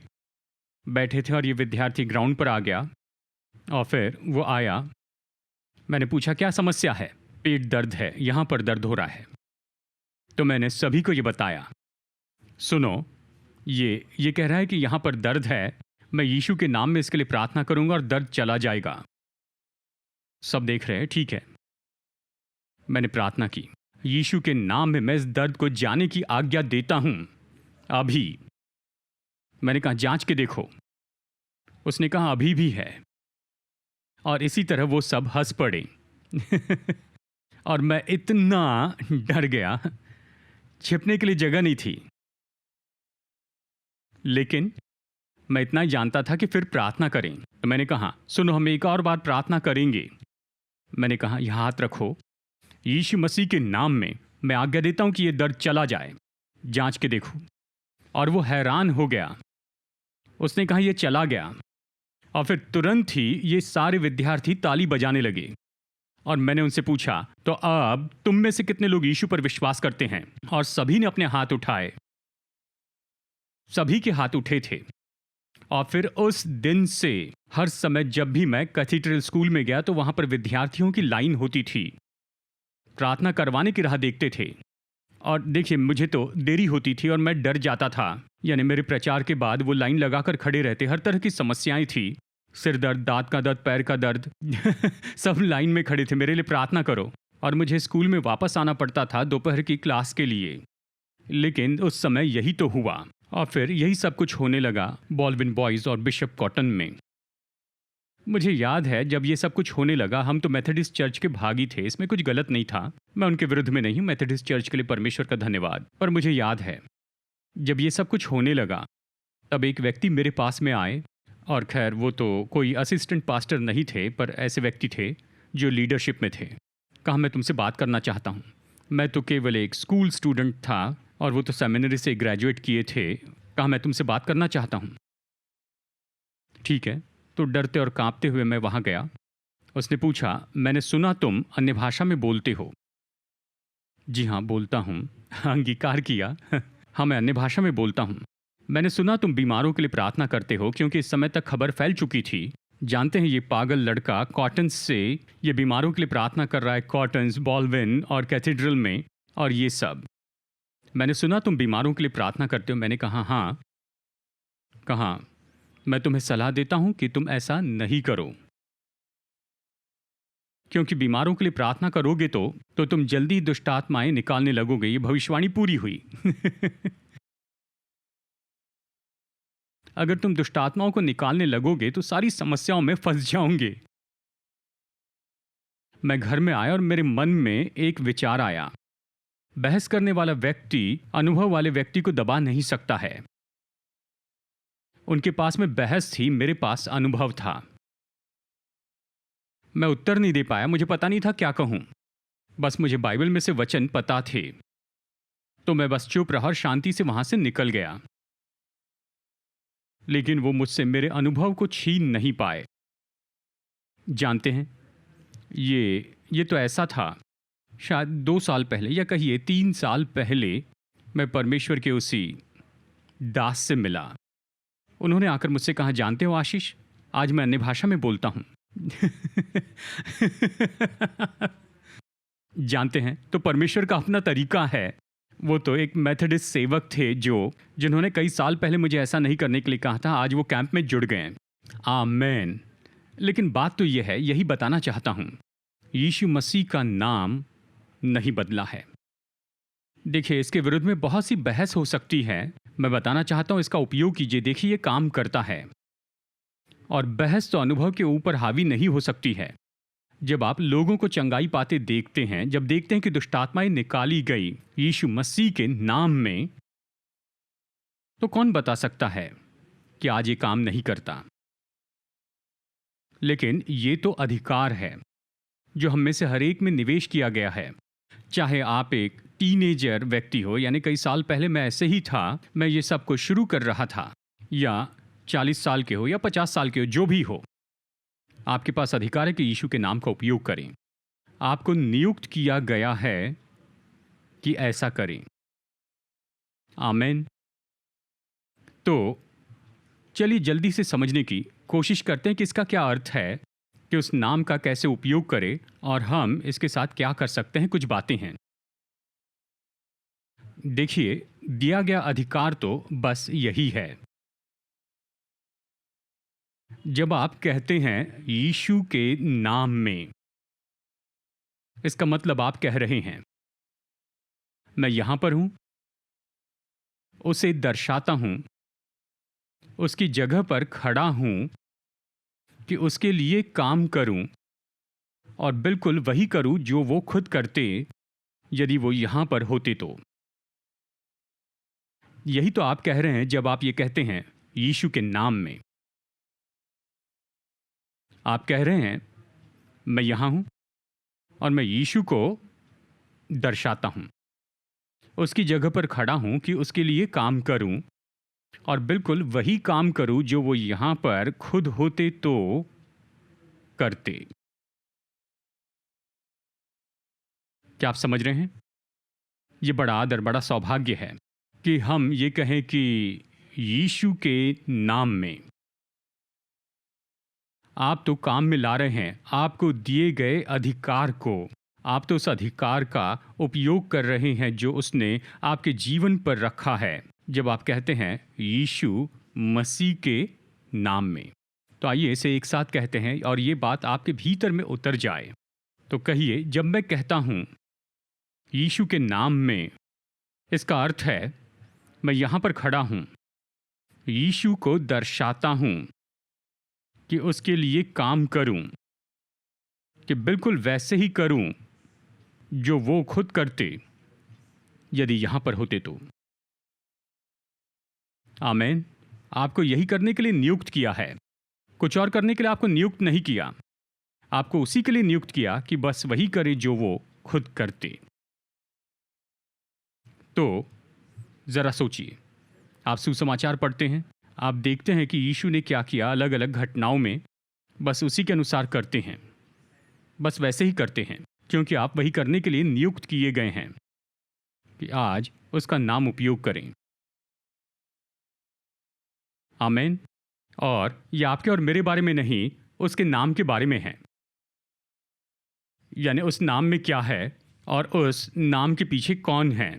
Speaker 1: बैठे थे, और ये विद्यार्थी ग्राउंड पर आ गया। और फिर वो आया, मैंने पूछा क्या समस्या है? पेट दर्द है, यहाँ पर दर्द हो रहा है। तो मैंने सभी को ये बताया, सुनो, ये कह रहा है कि यहाँ पर दर्द है, मैं यीशु के नाम में इसके लिए प्रार्थना करूँगा और दर्द चला जाएगा। सब देख रहे हैं, ठीक है। मैंने प्रार्थना की, यीशु के नाम में मैं इस दर्द को जाने की आज्ञा देता हूँ अभी। मैंने कहा जांच के देखो, उसने कहा अभी भी है। और इसी तरह वो सब हंस पड़े। और मैं इतना डर गया, छिपने के लिए जगह नहीं थी। लेकिन मैं इतना ही जानता था कि फिर प्रार्थना करें। तो मैंने कहा, सुनो, हम एक और बार प्रार्थना करेंगे। मैंने कहा, यह हाथ रखो, यीशु मसीह के नाम में मैं आज्ञा देता हूं कि यह दर्द चला जाए, जांच के देखो। और वो हैरान हो गया, उसने कहा यह चला गया। और फिर तुरंत ही ये सारे विद्यार्थी ताली बजाने लगे। और मैंने उनसे पूछा, तो अब तुम में से कितने लोग यीशु पर विश्वास करते हैं? और सभी ने अपने हाथ उठाए, सभी के हाथ उठे थे। और फिर उस दिन से हर समय जब भी मैं कैथीड्रल स्कूल में गया तो वहां पर विद्यार्थियों की लाइन होती थी, प्रार्थना करवाने की राह देखते थे। और देखिए, मुझे तो देरी होती थी और मैं डर जाता था। यानी मेरे प्रचार के बाद वो लाइन लगाकर खड़े रहते, हर तरह की समस्याएं थी, सिर दर्द, दांत का दर्द, पैर का दर्द सब लाइन में खड़े थे, मेरे लिए प्रार्थना करो। और मुझे स्कूल में वापस आना पड़ता था दोपहर की क्लास के लिए। लेकिन उस समय यही तो हुआ, और फिर यही सब कुछ होने लगा बॉल्विन बॉयज़ और बिशप कॉटन में। मुझे याद है जब ये सब कुछ होने लगा, हम तो मेथोडिस्ट चर्च के भागी थे, इसमें कुछ गलत नहीं था, मैं उनके विरुद्ध में नहीं हूँ, मेथोडिस्ट चर्च के लिए परमेश्वर का धन्यवाद। पर मुझे याद है जब ये सब कुछ होने लगा तब एक व्यक्ति मेरे पास में आए, और खैर वो तो कोई असिस्टेंट पास्टर नहीं थे, पर ऐसे व्यक्ति थे जो लीडरशिप में थे। कहा, मैं तुमसे बात करना चाहता हूँ। मैं तो केवल एक स्कूल स्टूडेंट था और वो तो सेमिनरी से ग्रेजुएट किए थे। कहा, मैं तुमसे बात करना चाहता हूँ। ठीक है, तो डरते और कांपते हुए मैं वहाँ गया। उसने पूछा, मैंने सुना तुम अन्य भाषा में बोलते हो। जी हाँ, बोलता हूँ। अंगीकार किया। हाँ, मैं अन्य भाषा में बोलता हूँ। मैंने सुना तुम बीमारों के लिए प्रार्थना करते हो, क्योंकि इस समय तक खबर फैल चुकी थी। जानते हैं ये पागल लड़का कॉटन्स से ये बीमारों के लिए प्रार्थना कर रहा है, कॉटन्स, बॉल्विन और कैथीड्रल में और ये सब। मैंने सुना तुम बीमारों के लिए प्रार्थना करते हो। मैंने कहा हाँ। कहा, मैं तुम्हें सलाह देता हूं कि तुम ऐसा नहीं करो, क्योंकि बीमारों के लिए प्रार्थना करोगे तो तुम जल्दी दुष्ट आत्माएं निकालने लगोगे। ये भविष्यवाणी पूरी हुई। अगर तुम दुष्ट आत्माओं को निकालने लगोगे तो सारी समस्याओं में फंस जाओगे। मैं घर में आया और मेरे मन में एक विचार आया, बहस करने वाला व्यक्ति अनुभव वाले व्यक्ति को दबा नहीं सकता है। उनके पास में बहस थी, मेरे पास अनुभव था। मैं उत्तर नहीं दे पाया, मुझे पता नहीं था क्या कहूं। बस मुझे बाइबल में से वचन पता थे, तो मैं बस चुप रहा और शांति से वहां से निकल गया। लेकिन वो मुझसे मेरे अनुभव को छीन नहीं पाए। जानते हैं, ये तो ऐसा था, शायद 2 साल पहले या कहिए 3 साल पहले मैं परमेश्वर के उसी दास से मिला। उन्होंने आकर मुझसे कहा, जानते हो आशीष, आज मैं अन्य भाषा में बोलता हूं। जानते हैं, तो परमेश्वर का अपना तरीका है। वो तो एक मेथोडिस्ट सेवक थे जिन्होंने कई साल पहले मुझे ऐसा नहीं करने के लिए कहा था। आज वो कैंप में जुड़ गए। आमेन। लेकिन बात तो यह है, यही बताना चाहता हूं, यीशु मसीह का नाम नहीं बदला है। देखिए, इसके विरुद्ध में बहुत सी बहस हो सकती है। मैं बताना चाहता हूं, इसका उपयोग कीजिए, देखिए ये काम करता है। और बहस तो अनुभव के ऊपर हावी नहीं हो सकती है। जब आप लोगों को चंगाई पाते देखते हैं, जब देखते हैं कि दुष्टात्माएं निकाली गई यीशु मसीह के नाम में, तो कौन बता सकता है कि आज ये काम नहीं करता। लेकिन ये तो अधिकार है जो हम में से हर एक में निवेश किया गया है। चाहे आप एक टीनेजर व्यक्ति हो, यानी कई साल पहले मैं ऐसे ही था, मैं ये सब कुछ शुरू कर रहा था, या 40 साल के हो या 50 साल के हो, जो भी हो, आपके पास अधिकार है कि यीशु के नाम का उपयोग करें। आपको नियुक्त किया गया है कि ऐसा करें। आमेन। तो चलिए जल्दी से समझने की कोशिश करते हैं कि इसका क्या अर्थ है, कि उस नाम का कैसे उपयोग करें और हम इसके साथ क्या कर सकते हैं। कुछ बातें हैं। देखिए, दिया गया अधिकार तो बस यही है। जब आप कहते हैं यीशु के नाम में, इसका मतलब आप कह रहे हैं, मैं यहां पर हूं, उसे दर्शाता हूं, उसकी जगह पर खड़ा हूं कि उसके लिए काम करूं, और बिल्कुल वही करूं जो वो खुद करते यदि वो यहां पर होते तो। यही तो आप कह रहे हैं जब आप ये कहते हैं यीशु के नाम में। आप कह रहे हैं, मैं यहां हूं और मैं यीशु को दर्शाता हूं, उसकी जगह पर खड़ा हूं कि उसके लिए काम करूं, और बिल्कुल वही काम करूं जो वो यहां पर खुद होते तो करते। क्या आप समझ रहे हैं? ये बड़ा आदर, बड़ा सौभाग्य है कि हम ये कहें कि यीशु के नाम में, आप तो काम में ला रहे हैं आपको दिए गए अधिकार को। आप तो उस अधिकार का उपयोग कर रहे हैं जो उसने आपके जीवन पर रखा है। जब आप कहते हैं यीशु मसीह के नाम में, तो आइए इसे एक साथ कहते हैं और ये बात आपके भीतर में उतर जाए। तो कहिए, जब मैं कहता हूँ यीशु के नाम में, इसका अर्थ है मैं यहाँ पर खड़ा हूँ, यीशु को दर्शाता हूँ कि उसके लिए काम करूँ, कि बिल्कुल वैसे ही करूँ जो वो खुद करते यदि यहाँ पर होते तो। आमीन। आपको यही करने के लिए नियुक्त किया है, कुछ और करने के लिए आपको नियुक्त नहीं किया। आपको उसी के लिए नियुक्त किया कि बस वही करे जो वो खुद करते। तो जरा सोचिए, आप सुसमाचार पढ़ते हैं, आप देखते हैं कि यीशु ने क्या किया अलग अलग घटनाओं में, बस उसी के अनुसार करते हैं, बस वैसे ही करते हैं, क्योंकि आप वही करने के लिए नियुक्त किए गए हैं कि आज उसका नाम उपयोग करें। आमीन। और ये आपके और मेरे बारे में नहीं, उसके नाम के बारे में है। यानी उस नाम में क्या है और उस नाम के पीछे कौन है।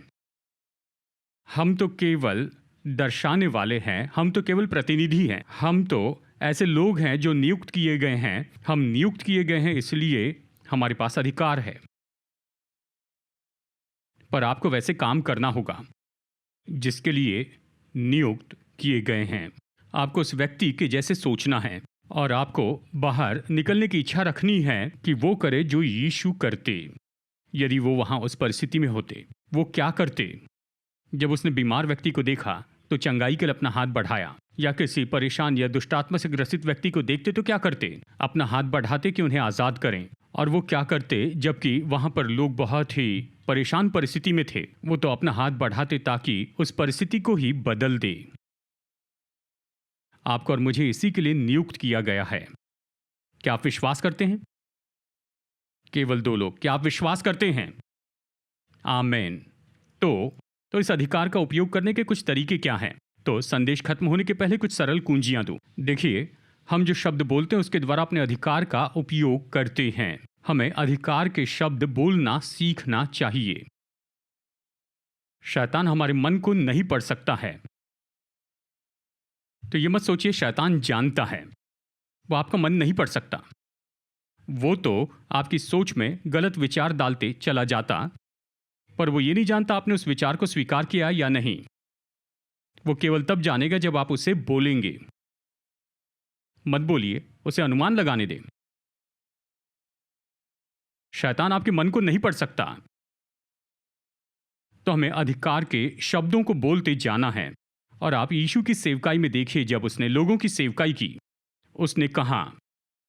Speaker 1: हम तो केवल दर्शाने वाले हैं, हम तो केवल प्रतिनिधि हैं, हम तो ऐसे लोग हैं जो नियुक्त किए गए हैं। हम नियुक्त किए गए हैं इसलिए हमारे पास अधिकार है, पर आपको वैसे काम करना होगा जिसके लिए नियुक्त किए गए हैं। आपको उस व्यक्ति के जैसे सोचना है और आपको बाहर निकलने की इच्छा रखनी है कि वो करे जो यीशु करते। यदि वो वहाँ उस परिस्थिति में होते, वो क्या करते? जब उसने बीमार व्यक्ति को देखा तो चंगाई के लिए अपना हाथ बढ़ाया, या किसी परेशान या दुष्टात्मा से ग्रसित व्यक्ति को देखते तो क्या करते? अपना हाथ बढ़ाते कि उन्हें आज़ाद करें। और वो क्या करते जबकि वहाँ पर लोग बहुत ही परेशान परिस्थिति में थे? वो तो अपना हाथ बढ़ाते ताकि उस परिस्थिति को ही बदल दे। आपको और मुझे इसी के लिए नियुक्त किया गया है। क्या आप विश्वास करते हैं? केवल 2 लोग, क्या आप विश्वास करते हैं? आमीन। तो इस अधिकार का उपयोग करने के कुछ तरीके क्या हैं? तो संदेश खत्म होने के पहले कुछ सरल कुंजियां दूं। देखिए, हम जो शब्द बोलते हैं उसके द्वारा अपने अधिकार का उपयोग करते हैं। हमें अधिकार के शब्द बोलना सीखना चाहिए। शैतान हमारे मन को नहीं पढ़ सकता है। तो ये मत सोचिए शैतान जानता है, वो आपका मन नहीं पढ़ सकता। वो तो आपकी सोच में गलत विचार डालते चला जाता, पर वो ये नहीं जानता आपने उस विचार को स्वीकार किया या नहीं। वो केवल तब जानेगा जब आप उसे बोलेंगे। मत बोलिए, उसे अनुमान लगाने दें। शैतान आपके मन को नहीं पढ़ सकता। तो हमें अधिकार के शब्दों को बोलते जाना है। और आप यीशु की सेवकाई में देखिए, जब उसने लोगों की सेवकाई की, उसने कहा,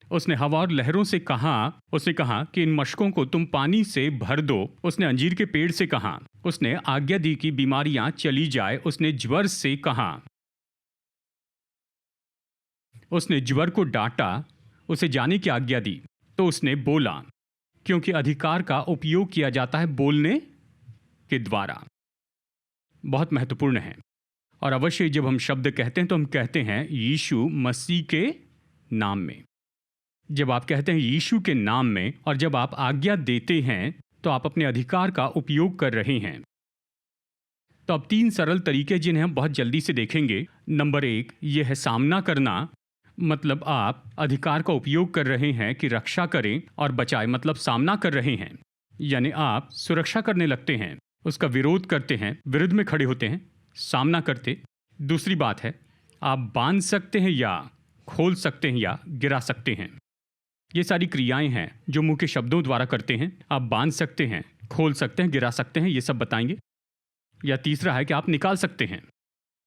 Speaker 1: उसने हवा और लहरों से कहा, उसने कहा कि इन मशकों को तुम पानी से भर दो। उसने अंजीर के पेड़ से कहा, उसने आज्ञा दी कि बीमारियां चली जाए। उसने ज्वर से कहा, उसने ज्वर को डांटा, उसे जाने की आज्ञा दी। तो उसने बोला, क्योंकि अधिकार का उपयोग किया जाता है बोलने के द्वारा। बहुत महत्वपूर्ण है। और अवश्य जब हम शब्द कहते हैं तो हम कहते हैं यीशु मसीह के नाम में। जब आप कहते हैं यीशु के नाम में और जब आप आज्ञा देते हैं तो आप अपने अधिकार का उपयोग कर रहे हैं। तो अब 3 सरल तरीके जिन्हें हम बहुत जल्दी से देखेंगे। नंबर 1 यह है सामना करना, मतलब आप अधिकार का उपयोग कर रहे हैं कि रक्षा करें, और बचाए मतलब सामना कर रहे हैं, यानी आप सुरक्षा करने लगते हैं, उसका विरोध करते हैं, विरुद्ध में खड़े होते हैं, सामना करते। दूसरी बात है आप बांध सकते हैं या खोल सकते हैं या गिरा सकते हैं। ये सारी क्रियाएं हैं जो मुंह के शब्दों द्वारा करते हैं। आप बांध सकते हैं, खोल सकते हैं, गिरा सकते हैं, ये सब बताएंगे। या तीसरा है कि आप निकाल सकते हैं,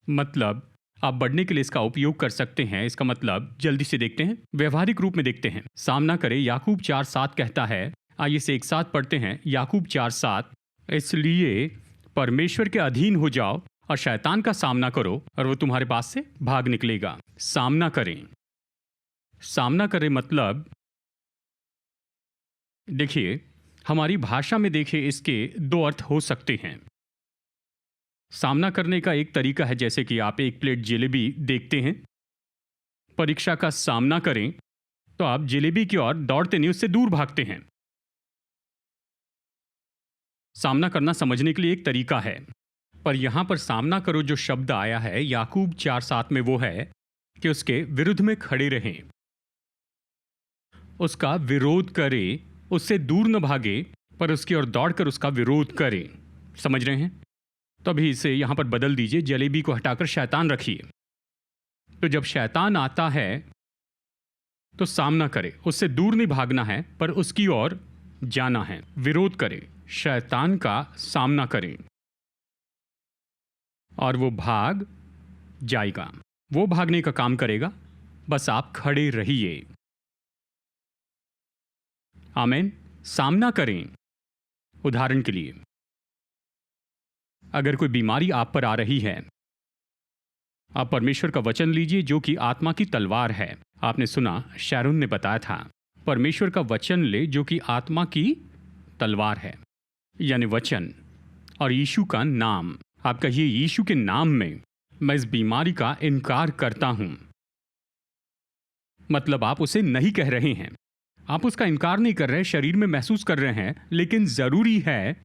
Speaker 1: मतलब आप बढ़ने के लिए इसका उपयोग कर सकते हैं। इसका मतलब जल्दी से देखते हैं, व्यवहारिक रूप में देखते हैं। सामना करें, याकूब 4:7 कहता है। आइए इसे एक साथ पढ़ते हैं। याकूब 4:7, इसलिए परमेश्वर के अधीन हो जाओ और शैतान का सामना करो और वो तुम्हारे पास से भाग निकलेगा। सामना करें, सामना करें मतलब देखिए, हमारी भाषा में देखिए इसके 2 अर्थ हो सकते हैं। सामना करने का एक तरीका है जैसे कि आप एक प्लेट जलेबी देखते हैं, परीक्षा का सामना करें तो आप जलेबी की ओर दौड़ते नहीं, उससे दूर भागते हैं। सामना करना समझने के लिए एक तरीका है, पर यहां पर सामना करो जो शब्द आया है याकूब 4:7 में, वो है कि उसके विरुद्ध में खड़े रहें, उसका विरोध करे, उससे दूर न भागे, पर उसकी ओर दौड़कर उसका विरोध करे। समझ रहे हैं? तो अभी इसे यहां पर बदल दीजिए, जलेबी को हटाकर शैतान रखिए। तो जब शैतान आता है तो सामना करे, उससे दूर नहीं भागना है पर उसकी ओर जाना है, विरोध करे, शैतान का सामना करें और वो भाग जाएगा। वो भागने का काम करेगा, बस आप खड़े रहिए। आमीन। सामना करें। उदाहरण के लिए, अगर कोई बीमारी आप पर आ रही है, आप परमेश्वर का वचन लीजिए जो कि आत्मा की तलवार है। आपने सुना, शैरोन ने बताया था, परमेश्वर का वचन ले जो कि आत्मा की तलवार है, यानी वचन और यीशु का नाम। आप कहिए, यीशु के नाम में मैं इस बीमारी का इनकार करता हूं। मतलब आप उसे नहीं कह रहे हैं, आप उसका इनकार नहीं कर रहे, शरीर में महसूस कर रहे हैं, लेकिन जरूरी है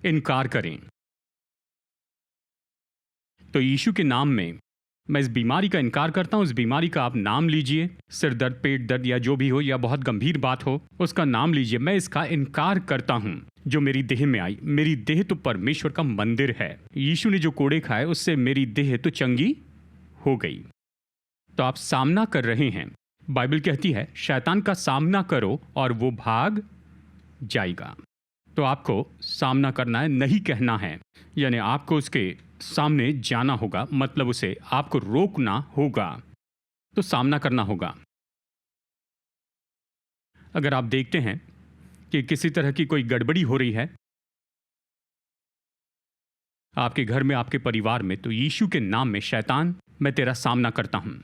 Speaker 1: इनकार करें। तो यीशु के नाम में मैं इस बीमारी का इनकार करता हूं। इस बीमारी का आप नाम लीजिए, सिर दर्द, पेट दर्द या जो भी हो, या बहुत गंभीर बात हो, उसका नाम लीजिए। मैं इसका इनकार करता हूं जो मेरी देह में आई। मेरी देह तो परमेश्वर का मंदिर है। यीशु ने जो कोड़े खाए उससे मेरी देह तो चंगी हो गई। तो आप सामना कर रहे हैं। बाइबल कहती है शैतान का सामना करो और वो भाग जाएगा। तो आपको सामना करना है, नहीं कहना है, यानी आपको उसके सामने जाना होगा, मतलब उसे आपको रोकना होगा, तो सामना करना होगा। अगर आप देखते हैं कि किसी तरह की कोई गड़बड़ी हो रही है आपके घर में, आपके परिवार में, तो यीशु के नाम में, शैतान मैं तेरा सामना करता हूं।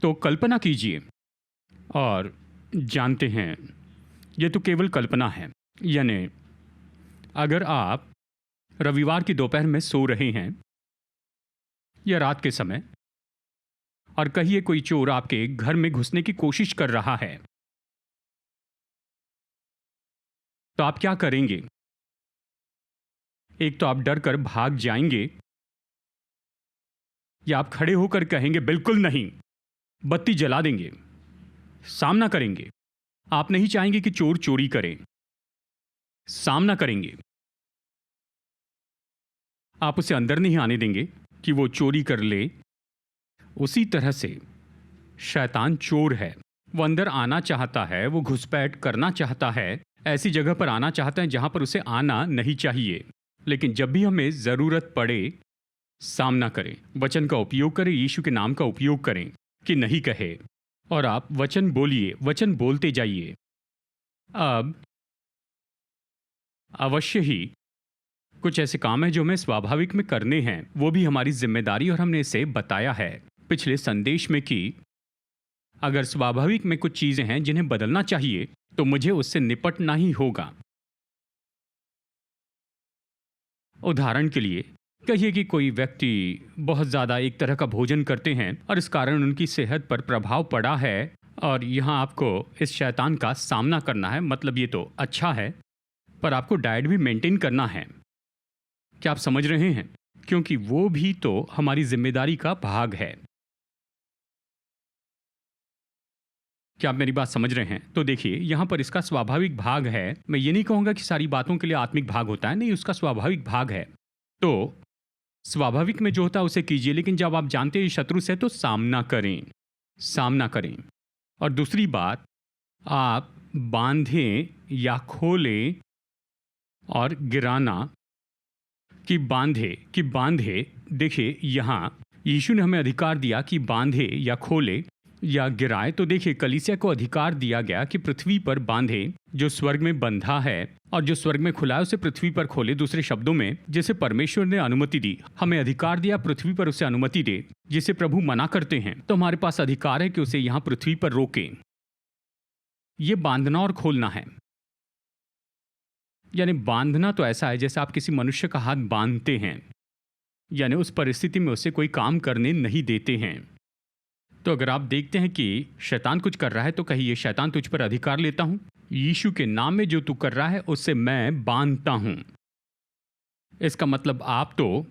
Speaker 1: तो कल्पना कीजिए और जानते हैं यह तो केवल कल्पना है, यानी अगर आप रविवार की दोपहर में सो रहे हैं या रात के समय और कहिए कोई चोर आपके घर में घुसने की कोशिश कर रहा है, तो आप क्या करेंगे? एक तो आप डर कर भाग जाएंगे, या आप खड़े होकर कहेंगे बिल्कुल नहीं, बत्ती जला देंगे, सामना करेंगे। आप नहीं चाहेंगे कि चोर चोरी करे, सामना करेंगे। आप उसे अंदर नहीं आने देंगे कि वो चोरी कर ले। उसी तरह से शैतान चोर है, वो अंदर आना चाहता है, वो घुसपैठ करना चाहता है, ऐसी जगह पर आना चाहता है जहां पर उसे आना नहीं चाहिए। लेकिन जब भी हमें जरूरत पड़े, सामना करें, वचन का उपयोग करें, यीशु के नाम का उपयोग करें कि नहीं कहे, और आप वचन बोलिए, वचन बोलते जाइए। अब अवश्य ही कुछ ऐसे काम हैं जो हमें स्वाभाविक में करने हैं, वो भी हमारी जिम्मेदारी, और हमने इसे बताया है पिछले संदेश में कि अगर स्वाभाविक में कुछ चीजें हैं जिन्हें बदलना चाहिए तो मुझे उससे निपटना ही होगा। उदाहरण के लिए कहिए कि कोई व्यक्ति बहुत ज़्यादा एक तरह का भोजन करते हैं और इस कारण उनकी सेहत पर प्रभाव पड़ा है, और यहाँ आपको इस शैतान का सामना करना है। मतलब ये तो अच्छा है, पर आपको डाइट भी मेंटेन करना है। क्या आप समझ रहे हैं? क्योंकि वो भी तो हमारी जिम्मेदारी का भाग है। क्या आप मेरी बात समझ रहे हैं? तो देखिए, यहाँ पर इसका स्वाभाविक भाग है। मैं ये नहीं कहूँगा कि सारी बातों के लिए आत्मिक भाग होता है, नहीं, उसका स्वाभाविक भाग है। तो स्वाभाविक में जो होता है उसे कीजिए, लेकिन जब आप जानते हैं शत्रु से, तो सामना करें, सामना करें। और दूसरी बात, आप बांधें या खोलें और गिराना कि बांधे। देखिए, यहाँ यीशु ने हमें अधिकार दिया कि बांधे या खोले या गिराए। तो देखिए, कलीसिया को अधिकार दिया गया कि पृथ्वी पर बांधे जो स्वर्ग में बंधा है, और जो स्वर्ग में खुला है उसे पृथ्वी पर खोले। दूसरे शब्दों में, जिसे परमेश्वर ने अनुमति दी, हमें अधिकार दिया पृथ्वी पर उसे अनुमति दे। जिसे प्रभु मना करते हैं तो हमारे पास अधिकार है कि उसे यहाँ पृथ्वी पर रोकें। ये बांधना और खोलना है। यानी बांधना तो ऐसा है जैसे आप किसी मनुष्य का हाथ बांधते हैं, यानी उस परिस्थिति में उसे कोई काम करने नहीं देते हैं। तो अगर आप देखते हैं कि शैतान कुछ कर रहा है तो कहिए, शैतान तुझ पर अधिकार लेता हूं, यीशु के नाम में जो तू कर रहा है उससे मैं बांधता हूं। इसका मतलब आप तो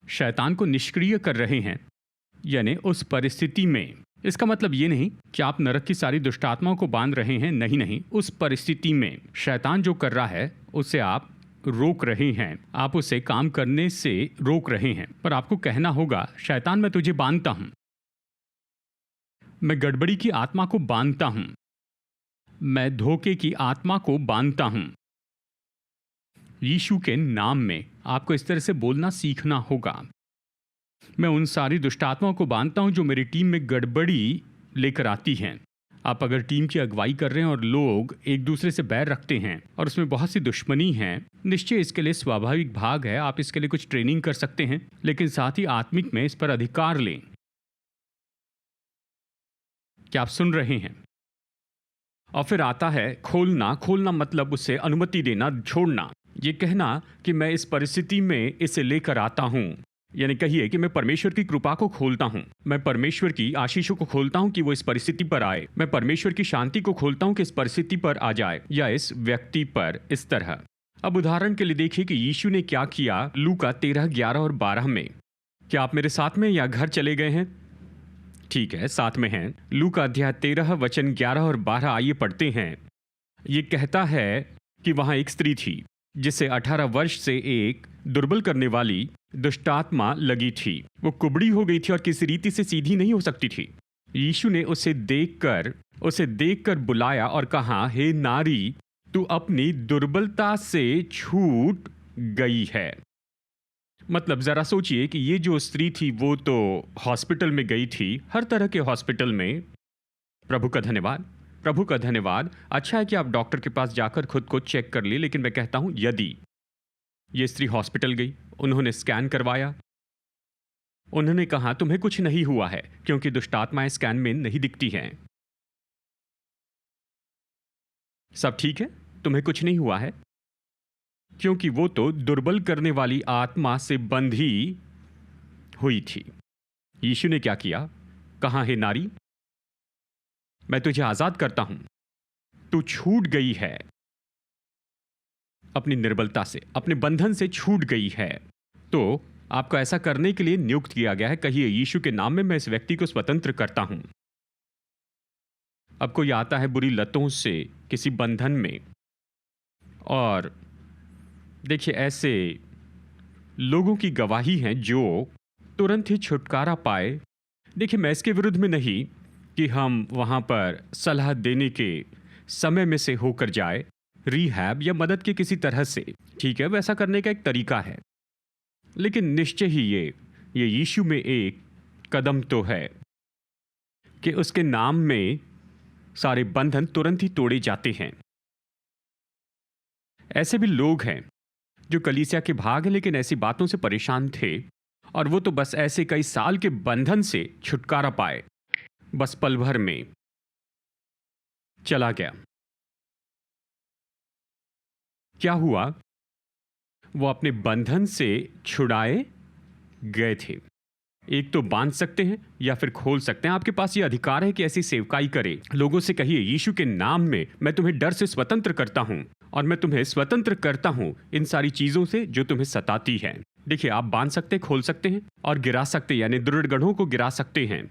Speaker 1: शैतान को निष्क्रिय कर रहे हैं, यानी उस परिस्थिति में। इसका मतलब ये नहीं कि आप नरक की सारी दुष्ट आत्माओं को बांध रहे हैं, नहीं नहीं, उस परिस्थिति में शैतान जो कर रहा है उससे आप रोक रहे हैं, आप उसे काम करने से रोक रहे हैं। पर आपको कहना होगा, शैतान मैं तुझे बांधता हूं, मैं गड़बड़ी की आत्मा को बांधता हूं, मैं धोखे की आत्मा को बांधता हूं। यीशु के नाम में आपको इस तरह से बोलना सीखना होगा। मैं उन सारी दुष्ट आत्माओं को बांधता हूं जो मेरी टीम में गड़बड़ी लेकर आती हैं। आप अगर टीम की अगुवाई कर रहे हैं और लोग एक दूसरे से बैर रखते हैं और उसमें बहुत सी दुश्मनी है, निश्चय इसके लिए स्वाभाविक भाग है, आप इसके लिए कुछ ट्रेनिंग कर सकते हैं, लेकिन साथ ही आत्मिक में इस पर अधिकार लें। क्या आप सुन रहे हैं? और फिर आता है खोलना। खोलना मतलब उसे अनुमति देना, छोड़ना, ये कहना कि मैं इस परिस्थिति में इसे लेकर आता हूं। यानी कहिए कि मैं परमेश्वर की कृपा को खोलता हूं, मैं परमेश्वर की आशीषों को खोलता हूं कि वो इस परिस्थिति पर आए, मैं परमेश्वर की शांति को खोलता हूं कि इस परिस्थिति पर आ जाए या इस व्यक्ति पर, इस तरह। अब उदाहरण के लिए देखिए कि यीशु ने क्या किया लूका 13, 11 और 12 में। क्या आप मेरे साथ में या घर चले गए हैं? ठीक है, साथ में हैं। लूका अध्याय 13 वचन 11 और 12 आइए पढ़ते हैं। ये कहता है कि वहां एक स्त्री थी जिसे 18 वर्ष से एक दुर्बल करने वाली दुष्टात्मा लगी थी। वो कुबड़ी हो गई थी और किसी रीति से सीधी नहीं हो सकती थी। यीशु ने उसे देखकर बुलाया और कहा, हे नारी, तू अपनी दुर्बलता से छूट गई है। मतलब जरा सोचिए कि ये जो स्त्री थी वो तो हॉस्पिटल में गई थी, हर तरह के हॉस्पिटल में। प्रभु का धन्यवाद, प्रभु का धन्यवाद। अच्छा है कि आप डॉक्टर के पास जाकर खुद को चेक कर लिए, लेकिन मैं कहता हूं यदि ये स्त्री हॉस्पिटल गई, उन्होंने स्कैन करवाया, उन्होंने कहा तुम्हें कुछ नहीं हुआ है क्योंकि दुष्टात्माएं स्कैन में नहीं दिखती हैं, सब ठीक है, तुम्हें कुछ नहीं हुआ है, क्योंकि वो तो दुर्बल करने वाली आत्मा से बंधी हुई थी। यीशु ने क्या किया? कहा, हे नारी, मैं तुझे आजाद करता हूं, तू छूट गई है अपनी निर्बलता से, अपने बंधन से छूट गई है। तो आपको ऐसा करने के लिए नियुक्त किया गया है। कहिए, यीशु के नाम में मैं इस व्यक्ति को स्वतंत्र करता हूं। अब कोई आता है बुरी लतों से किसी बंधन में, और देखिए ऐसे लोगों की गवाही है जो तुरंत ही छुटकारा पाए। देखिए, मैं इसके विरुद्ध में नहीं कि हम वहां पर सलाह देने के समय में से होकर जाए, रिहैब या मदद के किसी तरह से, ठीक है, वैसा करने का एक तरीका है, लेकिन निश्चय ही ये यीशु में एक कदम तो है कि उसके नाम में सारे बंधन तुरंत ही तोड़े जाते हैं। ऐसे भी लोग हैं जो कलीसिया के भाग हैं लेकिन ऐसी बातों से परेशान थे, और वो तो बस ऐसे कई साल के बंधन से छुटकारा पाए, बस पल भर में चला गया। क्या हुआ? वो अपने बंधन से छुड़ाए गए थे। एक तो बांध सकते हैं या फिर खोल सकते हैं। आपके पास ये अधिकार है कि ऐसी सेवकाई करें। लोगों से कहिए, यीशु के नाम में मैं तुम्हें डर से स्वतंत्र करता हूं, और मैं तुम्हें स्वतंत्र करता हूं इन सारी चीजों से जो तुम्हें सताती हैं। देखिए, आप बांध सकते, खोल सकते हैं और गिरा सकते, यानी दृढ़ गढ़ों को गिरा सकते हैं।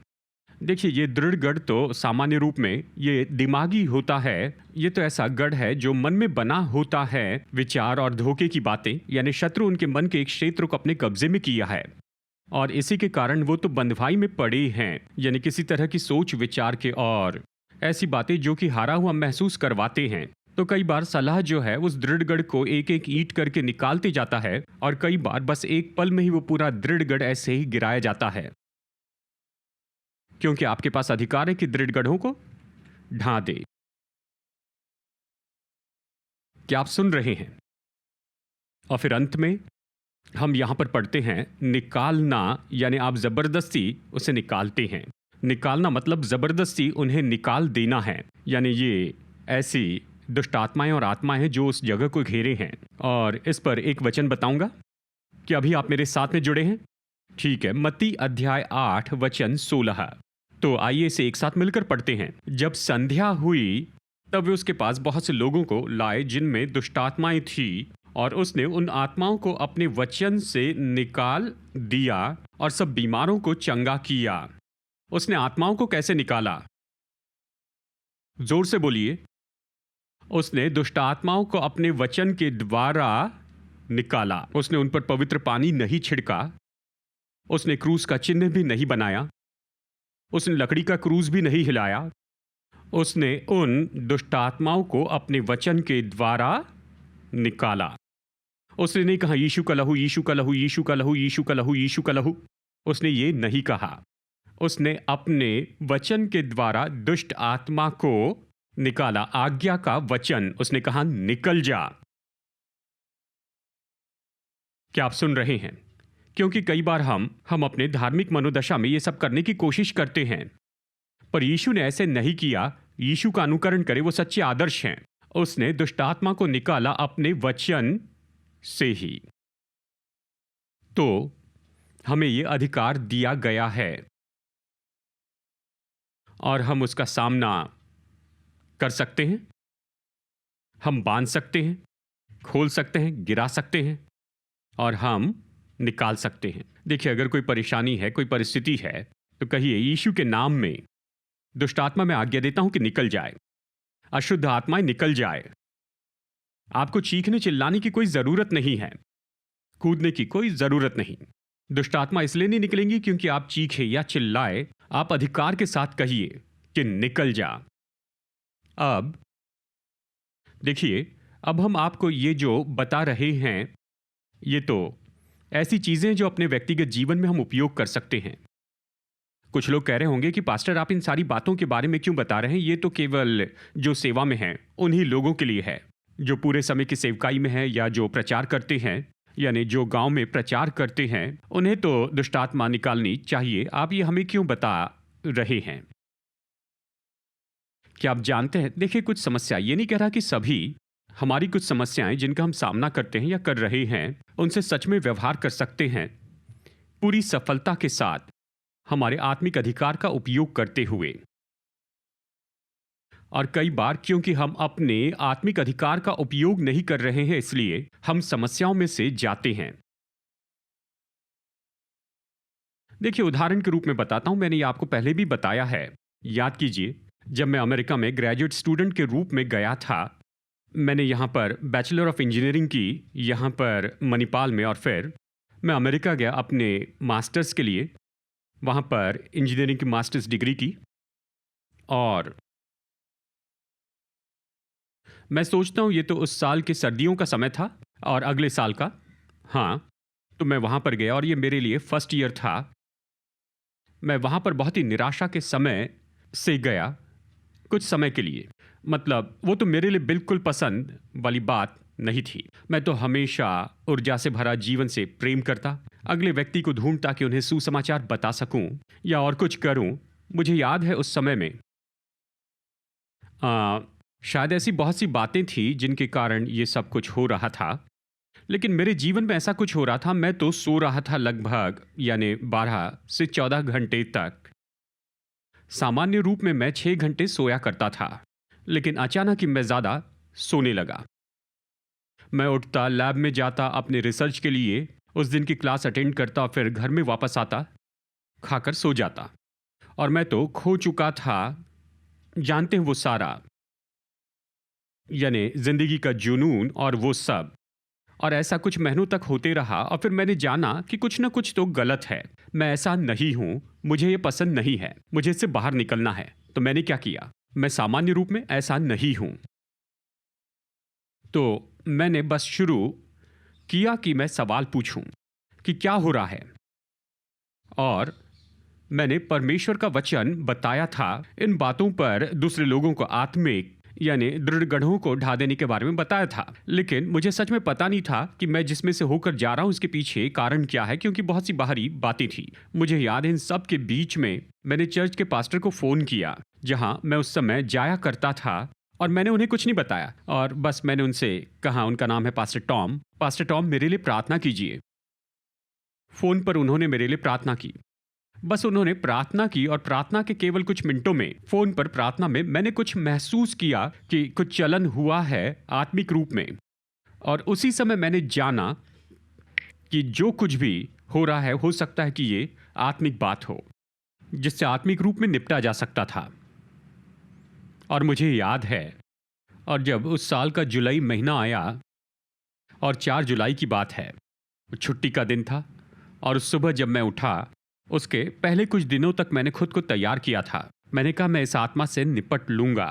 Speaker 1: देखिए, ये दृढ़ गढ़ तो सामान्य रूप में ये दिमागी होता है। ये तो ऐसा गढ़ है जो मन में बना होता है, विचार और धोखे की बातें, यानी शत्रु उनके मन के एक क्षेत्र को अपने कब्जे में किया है, और इसी के कारण वो तो बंधवाई में पड़े हैं, यानी किसी तरह की सोच विचार के और ऐसी बातें जो कि हारा हुआ महसूस करवाते हैं। तो कई बार सलाह जो है उस दृढ़ गढ़ को एक एक ईंट करके निकालते जाता है, और कई बार बस एक पल में ही वो पूरा दृढ़ गढ़ ऐसे ही गिराया जाता है, क्योंकि आपके पास अधिकार है कि दृढ़ गढ़ों को ढा दे। क्या आप सुन रहे हैं? और फिर अंत में हम यहां पर पढ़ते हैं निकालना, यानी आप जबरदस्ती उसे निकालते हैं। निकालना मतलब जबरदस्ती उन्हें निकाल देना है, यानी ये ऐसी दुष्ट आत्माएं और आत्माएं हैं जो उस जगह को घेरे हैं। और इस पर एक वचन बताऊंगा कि अभी आप मेरे साथ में जुड़े हैं। ठीक है, मत्ती अध्याय 8 वचन 16। तो आइए इसे एक साथ मिलकर पढ़ते हैं। जब संध्या हुई तब वे उसके पास बहुत से लोगों को लाए जिनमें दुष्टात्माएं थी, और उसने उन आत्माओं को अपने वचन से निकाल दिया और सब बीमारों को चंगा किया। उसने आत्माओं को कैसे निकाला? जोर से बोलिए। उसने दुष्ट आत्माओं को अपने वचन के द्वारा निकाला। उसने उन पर पवित्र पानी नहीं छिड़का, उसने क्रूस का चिन्ह भी नहीं बनाया, उसने लकड़ी का क्रूस भी नहीं हिलाया। उसने उन दुष्ट आत्माओं को अपने वचन के द्वारा निकाला। उसने नहीं कहा यीशु का लहू, यीशु का लहू, यीशु का लहू, यीशु का लहू, यीशु का लहू। उसने ये नहीं कहा। उसने अपने वचन के द्वारा दुष्ट आत्मा को निकाला। आज्ञा का वचन, उसने कहा निकल जा। क्या आप सुन रहे हैं? क्योंकि कई बार हम अपने धार्मिक मनोदशा में ये सब करने की कोशिश करते हैं, पर यीशु ने ऐसे नहीं किया। यीशु का अनुकरण करें, वो सच्चे आदर्श हैं। उसने दुष्ट आत्मा को निकाला अपने वचन से ही। तो हमें यह अधिकार दिया गया है और हम उसका सामना कर सकते हैं। हम बांध सकते हैं, खोल सकते हैं, गिरा सकते हैं और हम निकाल सकते हैं। देखिए, अगर कोई परेशानी है, कोई परिस्थिति है, तो कहिए यीशु के नाम में दुष्ट आत्मा मैं आज्ञा देता हूं कि निकल जाए, अशुद्ध आत्माएं निकल जाए। आपको चीखने चिल्लाने की कोई जरूरत नहीं है, कूदने की कोई जरूरत नहीं। दुष्ट आत्मा इसलिए नहीं निकलेंगी क्योंकि आप चीखे या चिल्लाए। आप अधिकार के साथ कहिए कि निकल जा। अब देखिए, अब हम आपको ये जो बता रहे हैं, ये तो ऐसी चीजें जो अपने व्यक्तिगत जीवन में हम उपयोग कर सकते हैं। कुछ लोग कह रहे होंगे कि पास्टर आप इन सारी बातों के बारे में क्यों बता रहे हैं? ये तो केवल जो सेवा में हैं उन्हीं लोगों के लिए है, जो पूरे समय की सेवकाई में है या जो प्रचार करते हैं, यानी जो गांव में प्रचार करते हैं, उन्हें तो दुष्ट आत्मा निकालनी चाहिए। आप ये हमें क्यों बता रहे हैं? क्या आप जानते हैं, देखिए कुछ समस्या, ये नहीं कह रहा कि सभी, हमारी कुछ समस्याएं जिनका हम सामना करते हैं या कर रहे हैं, उनसे सच में व्यवहार कर सकते हैं पूरी सफलता के साथ, हमारे आत्मिक अधिकार का उपयोग करते हुए। और कई बार क्योंकि हम अपने आत्मिक अधिकार का उपयोग नहीं कर रहे हैं, इसलिए हम समस्याओं में से जाते हैं। देखिए, उदाहरण के रूप में बताता हूं, मैंने ये आपको पहले भी बताया है। याद कीजिए, जब मैं अमेरिका में ग्रेजुएट स्टूडेंट के रूप में गया था, मैंने यहाँ पर बैचलर ऑफ इंजीनियरिंग की, यहाँ पर मणिपाल में, और फिर मैं अमेरिका गया अपने मास्टर्स के लिए। वहाँ पर इंजीनियरिंग की मास्टर्स डिग्री की, और मैं सोचता हूँ ये तो उस साल के सर्दियों का समय था और अगले साल का, हाँ, तो मैं वहाँ पर गया और ये मेरे लिए फर्स्ट ईयर था। मैं वहाँ पर बहुत ही निराशा के समय से गया, कुछ समय के लिए। मतलब वो तो मेरे लिए बिल्कुल पसंद वाली बात नहीं थी। मैं तो हमेशा ऊर्जा से भरा जीवन से प्रेम करता, अगले व्यक्ति को ढूंढता कि उन्हें सुसमाचार बता सकूं या और कुछ करूं। मुझे याद है उस समय में शायद ऐसी बहुत सी बातें थी जिनके कारण ये सब कुछ हो रहा था, लेकिन मेरे जीवन में ऐसा कुछ हो रहा था। मैं तो सो रहा था लगभग, यानी 12 से 14 घंटे तक। सामान्य रूप में मैं 6 घंटे सोया करता था, लेकिन अचानक ही मैं ज़्यादा सोने लगा। मैं उठता, लैब में जाता अपने रिसर्च के लिए, उस दिन की क्लास अटेंड करता, फिर घर में वापस आता, खाकर सो जाता। और मैं तो खो चुका था, जानते हैं वो सारा, यानी जिंदगी का जुनून और वो सब। और ऐसा कुछ महीनों तक होते रहा, और फिर मैंने जाना कि कुछ ना कुछ तो गलत है। मैं ऐसा नहीं हूं, मुझे ये पसंद नहीं है, मुझे इससे बाहर निकलना है। तो मैंने क्या किया? मैं सामान्य रूप में ऐसा नहीं हूं। तो मैंने बस शुरू किया कि मैं सवाल पूछूं कि क्या हो रहा है। और मैंने परमेश्वर का वचन बताया था। इन बातों पर दूसरे लोगों को आत्मिक यानी दृढ़ गढ़ों को ढा देने के बारे में बताया था, लेकिन मुझे सच में पता नहीं था कि मैं जिसमें से होकर जा रहा हूं उसके पीछे कारण क्या है, क्योंकि बहुत सी बाहरी बातें थी। मुझे याद है, इन सब के बीच में मैंने चर्च के पास्टर को फोन किया जहां मैं उस समय जाया करता था, और मैंने उन्हें कुछ नहीं बताया, और बस मैंने उनसे कहा, उनका नाम है पास्टर टॉम, पास्टर टॉम मेरे लिए प्रार्थना कीजिए।
Speaker 2: फोन पर उन्होंने मेरे लिए प्रार्थना की। बस उन्होंने प्रार्थना की और प्रार्थना के केवल कुछ मिनटों में, फोन पर प्रार्थना में, मैंने कुछ महसूस किया कि कुछ चलन हुआ है आत्मिक रूप में। और उसी समय मैंने जाना कि जो कुछ भी हो रहा है, हो सकता है कि ये आत्मिक बात हो जिससे आत्मिक रूप में निपटा जा सकता था। और मुझे याद है, और जब उस साल का जुलाई महीना आया और 4 जुलाई की बात है, छुट्टी का दिन था, और उस सुबह जब मैं उठा, उसके पहले कुछ दिनों तक मैंने खुद को तैयार किया था। मैंने कहा मैं इस आत्मा से निपट लूंगा।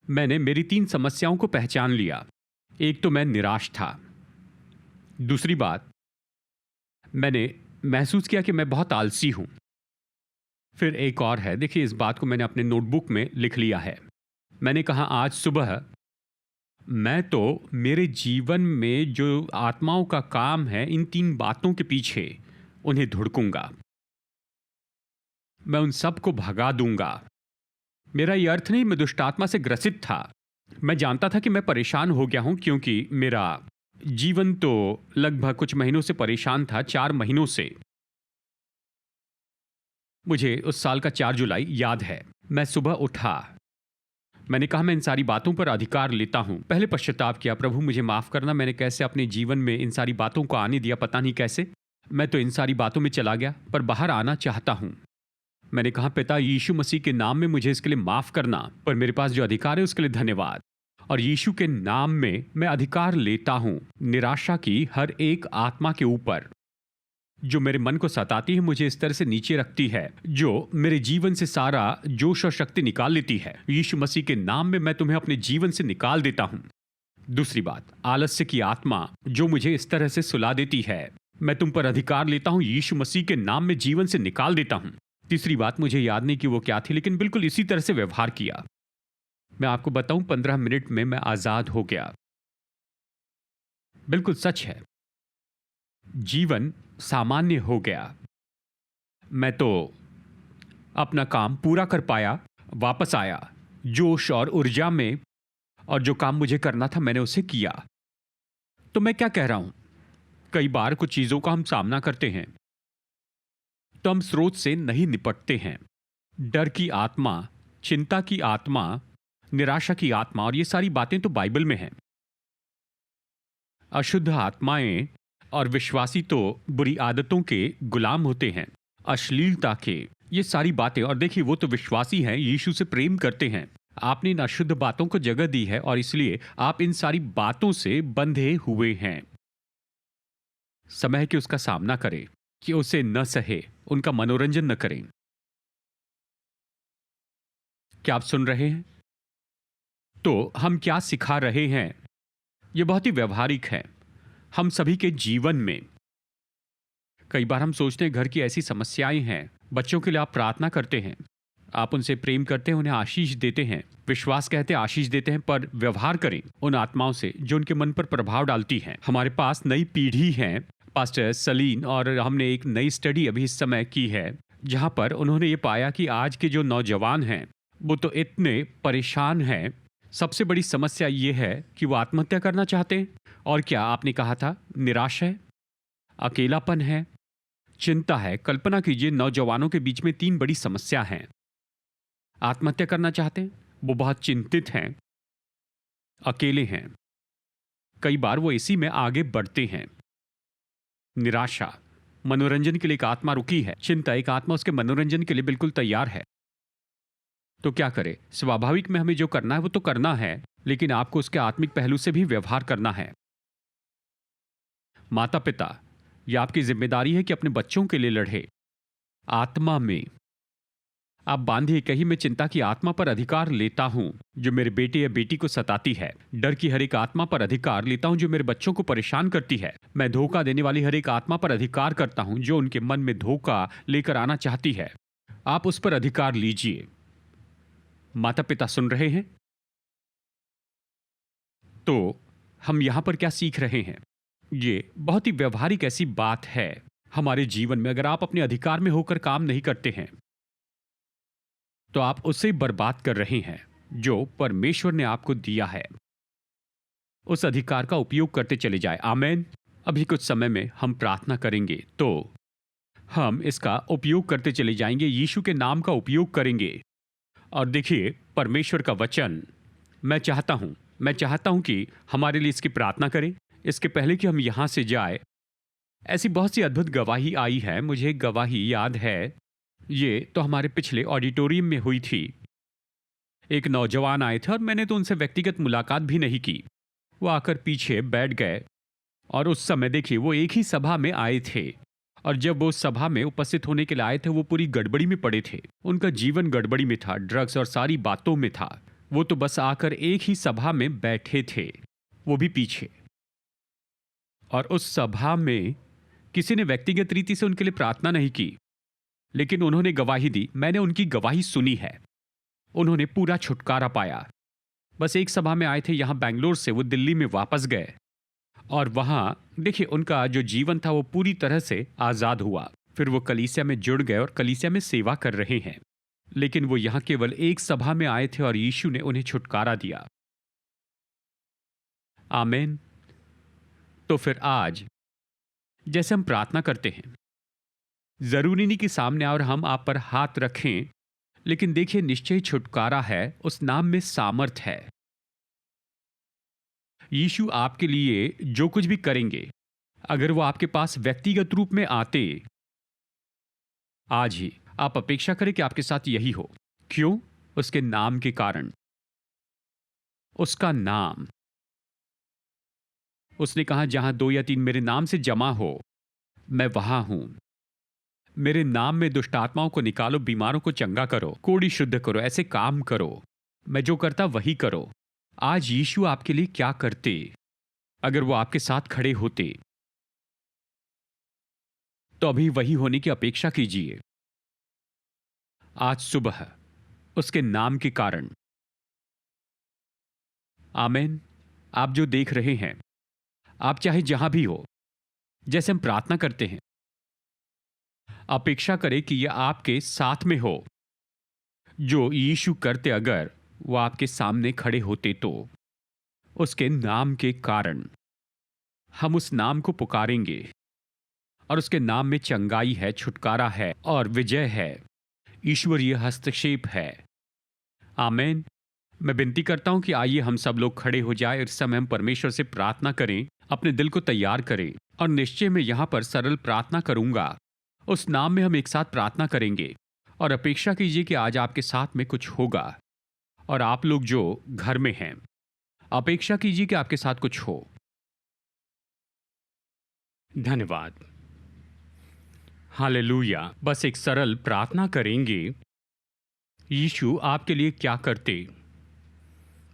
Speaker 2: मैंने मेरी 3 समस्याओं को पहचान लिया। एक तो मैं निराश था। दूसरी बात, मैंने महसूस किया कि मैं बहुत आलसी हूं। फिर एक और है, देखिए इस बात को मैंने अपने नोटबुक में लिख लिया है। मैंने कहा आज सुबह मैं तो मेरे जीवन में जो आत्माओं का काम है, इन 3 बातों के पीछे उन्हें धुड़कूंगा, मैं उन सब को भगा दूंगा। मेरा यह अर्थ नहीं मैं दुष्ट आत्मा से ग्रसित था। मैं जानता था कि मैं परेशान हो गया हूं, क्योंकि मेरा जीवन तो लगभग कुछ महीनों से परेशान था, 4 महीनों से। मुझे उस साल का 4 जुलाई याद है। मैं सुबह उठा, मैंने कहा मैं इन सारी बातों पर अधिकार लेता हूं। पहले पश्चाताप किया, प्रभु मुझे माफ करना, मैंने कैसे अपने जीवन में इन सारी बातों को आने दिया, पता नहीं कैसे। मैं तो इन सारी बातों में चला गया, पर बाहर आना चाहता हूं। मैंने कहा पिता यीशु मसीह के नाम में मुझे इसके लिए माफ करना, पर मेरे पास जो अधिकार है उसके लिए धन्यवाद। और यीशु के नाम में मैं अधिकार लेता हूं निराशा की हर एक आत्मा के ऊपर जो मेरे मन को सताती है, मुझे इस तरह से नीचे रखती है, जो मेरे जीवन से सारा जोश और शक्ति निकाल लेती है। यीशु मसीह के नाम में मैं तुम्हें अपने जीवन से निकाल देता हूं। दूसरी बात, आलस्य की आत्मा जो मुझे इस तरह से सुला देती है, मैं तुम पर अधिकार लेता हूं, यीशु मसीह के नाम में जीवन से निकाल देता हूं। तीसरी बात, मुझे याद नहीं कि वो क्या थी, लेकिन बिल्कुल इसी तरह से व्यवहार किया। मैं आपको बताऊं, 15 मिनट में मैं आजाद हो गया। बिल्कुल सच है, जीवन सामान्य हो गया। मैं तो अपना काम पूरा कर पाया, वापस आया जोश और ऊर्जा में, और जो काम मुझे करना था मैंने उसे किया। तो मैं क्या कह रहा हूं, कई बार कुछ चीजों का हम सामना करते हैं तो हम स्रोत से नहीं निपटते हैं। डर की आत्मा, चिंता की आत्मा, निराशा की आत्मा, और ये सारी बातें तो बाइबल में हैं। अशुद्ध आत्माएं और विश्वासी तो बुरी आदतों के गुलाम होते हैं, अश्लीलता के, ये सारी बातें। और देखिए वो तो विश्वासी हैं, यीशु से प्रेम करते हैं। आपने इन अशुद्ध बातों को जगह दी है और इसलिए आप इन सारी बातों से बंधे हुए हैं। समय है कि उसका सामना करें, कि उसे न सहे, उनका मनोरंजन न करें। क्या आप सुन रहे हैं? तो हम क्या सिखा रहे हैं, यह बहुत ही व्यवहारिक है हम सभी के जीवन में। कई बार हम सोचते हैं घर की ऐसी समस्याएं हैं, बच्चों के लिए आप प्रार्थना करते हैं, आप उनसे प्रेम करते हैं, उन्हें आशीष देते हैं, विश्वास कहते हैं, आशीष देते हैं, पर व्यवहार करें उन आत्माओं से जो उनके मन पर प्रभाव डालती हैं। हमारे पास नई पीढ़ी है, पास्टर सलीन, और हमने एक नई स्टडी अभी इस समय की है जहां पर उन्होंने ये पाया कि आज के जो नौजवान हैं वो तो इतने परेशान हैं। सबसे बड़ी समस्या ये है कि वो आत्महत्या करना चाहते हैं। और क्या आपने कहा था, निराश है, अकेलापन है, चिंता है। कल्पना कीजिए, नौजवानों के बीच में 3 बड़ी समस्या हैं। आत्महत्या करना चाहते हैं, वो बहुत चिंतित हैं, अकेले हैं, कई बार वो इसी में आगे बढ़ते हैं। निराशा, मनोरंजन के लिए एक आत्मा रुकी है, चिंता, एक आत्मा उसके मनोरंजन के लिए बिल्कुल तैयार है। तो क्या करें? स्वाभाविक में हमें जो करना है वो तो करना है, लेकिन आपको उसके आत्मिक पहलू से भी व्यवहार करना है। माता पिता, यह आपकी जिम्मेदारी है कि अपने बच्चों के लिए लड़े। आत्मा में आप बांधिए, कहीं मैं चिंता की आत्मा पर अधिकार लेता हूं जो मेरे बेटे या बेटी को सताती है। डर की हर एक आत्मा पर अधिकार लेता हूं जो मेरे बच्चों को परेशान करती है। मैं धोखा देने वाली हर एक आत्मा पर अधिकार करता हूं जो उनके मन में धोखा लेकर आना चाहती है। आप उस पर अधिकार लीजिए। माता पिता सुन रहे हैं? तो हम यहां पर क्या सीख रहे हैं? ये बहुत ही व्यवहारिक ऐसी बात है हमारे जीवन में। अगर आप अपने अधिकार में होकर काम नहीं करते हैं तो आप उसे बर्बाद कर रहे हैं जो परमेश्वर ने आपको दिया है। उस अधिकार का उपयोग करते चले जाए। आमेन। अभी कुछ समय में हम प्रार्थना करेंगे तो हम इसका उपयोग करते चले जाएंगे, यीशु के नाम का उपयोग करेंगे। और देखिए, परमेश्वर का वचन, मैं चाहता हूं कि हमारे लिए इसकी प्रार्थना करें। इसके पहले कि हम यहां से जाए, ऐसी बहुत सी अद्भुत गवाही आई है। मुझे एक गवाही याद है, ये तो हमारे पिछले ऑडिटोरियम में हुई थी। एक नौजवान आए थे और मैंने तो उनसे व्यक्तिगत मुलाकात भी नहीं की। वो आकर पीछे बैठ गए और उस समय देखिए, वो एक ही सभा में आए थे और जब वो सभा में उपस्थित होने के लिए आए थे, वो पूरी गड़बड़ी में पड़े थे। उनका जीवन गड़बड़ी में था, ड्रग्स और सारी बातों में था। वो तो बस आकर एक ही सभा में बैठे थे, वो भी पीछे। और उस सभा में किसी ने व्यक्तिगत रीति से उनके लिए प्रार्थना नहीं की, लेकिन उन्होंने गवाही दी। मैंने उनकी गवाही सुनी है। उन्होंने पूरा छुटकारा पाया। बस एक सभा में आए थे यहां बेंगलोर से, वो दिल्ली में वापस गए और वहां देखिए, उनका जो जीवन था वो पूरी तरह से आजाद हुआ। फिर वो कलीसिया में जुड़ गए और कलीसिया में सेवा कर रहे हैं। लेकिन वो यहां केवल एक सभा में आए थे और यीशु ने उन्हें छुटकारा दिया। आमीन। तो फिर आज जैसे हम प्रार्थना करते हैं, जरूरी नहीं कि सामने और हम आप पर हाथ रखें, लेकिन देखिए, निश्चय छुटकारा है, उस नाम में सामर्थ है। यीशु आपके लिए जो कुछ भी करेंगे, अगर वो आपके पास व्यक्तिगत रूप में आते, आज ही आप अपेक्षा करें कि आपके साथ यही हो। क्यों? उसके नाम के कारण। उसका नाम, उसने कहा, जहां 2 या 3 मेरे नाम से जमा हो, मैं वहां हूं। मेरे नाम में दुष्ट आत्माओं को निकालो, बीमारों को चंगा करो, कोढ़ी शुद्ध करो, ऐसे काम करो। मैं जो करता वही करो। आज यीशु आपके लिए क्या करते अगर वो आपके साथ खड़े होते? तो अभी वही होने की अपेक्षा कीजिए। आज सुबह उसके नाम के कारण। आमीन। आप जो देख रहे हैं, आप चाहे जहां भी हो, जैसे हम प्रार्थना करते हैं, अपेक्षा करें कि यह आपके साथ में हो। जो यीशु करते अगर वो आपके सामने खड़े होते, तो उसके नाम के कारण हम उस नाम को पुकारेंगे और उसके नाम में चंगाई है, छुटकारा है और विजय है, ईश्वरीय हस्तक्षेप है। आमीन। मैं विनती करता हूं कि आइए हम सब लोग खड़े हो जाए। इस समय हम परमेश्वर से प्रार्थना करें, अपने दिल को तैयार करें। और निश्चय में यहां पर सरल प्रार्थना करूंगा, उस नाम में हम एक साथ प्रार्थना करेंगे और अपेक्षा कीजिए कि आज आपके साथ में कुछ होगा। और आप लोग जो घर में हैं, अपेक्षा कीजिए कि आपके साथ कुछ हो। धन्यवाद। हालेलुया। बस एक सरल प्रार्थना करेंगे। यीशु आपके लिए क्या करते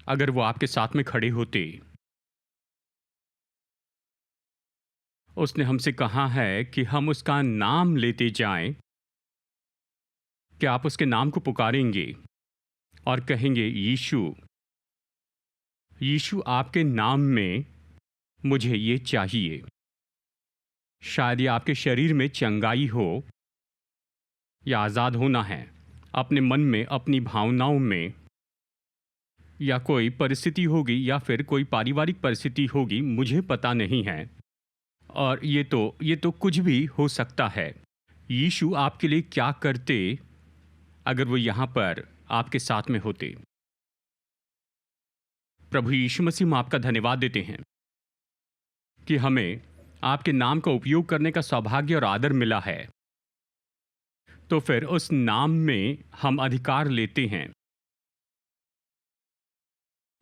Speaker 2: अगर वो आपके साथ में खड़े होते? उसने हमसे कहा है कि हम उसका नाम लेते जाएं। कि आप उसके नाम को पुकारेंगे और कहेंगे, यीशु, यीशु आपके नाम में मुझे ये चाहिए। शायद ये आपके शरीर में चंगाई हो या आज़ाद होना है अपने मन में, अपनी भावनाओं में, या कोई परिस्थिति होगी या फिर कोई पारिवारिक परिस्थिति होगी, मुझे पता नहीं है। और ये तो कुछ भी हो सकता है। यीशु आपके लिए क्या करते अगर वो यहाँ पर आपके साथ में होते? प्रभु यीशु मसीह, हम आपका धन्यवाद देते हैं कि हमें आपके नाम का उपयोग करने का सौभाग्य और आदर मिला है। तो फिर उस नाम में हम अधिकार लेते हैं।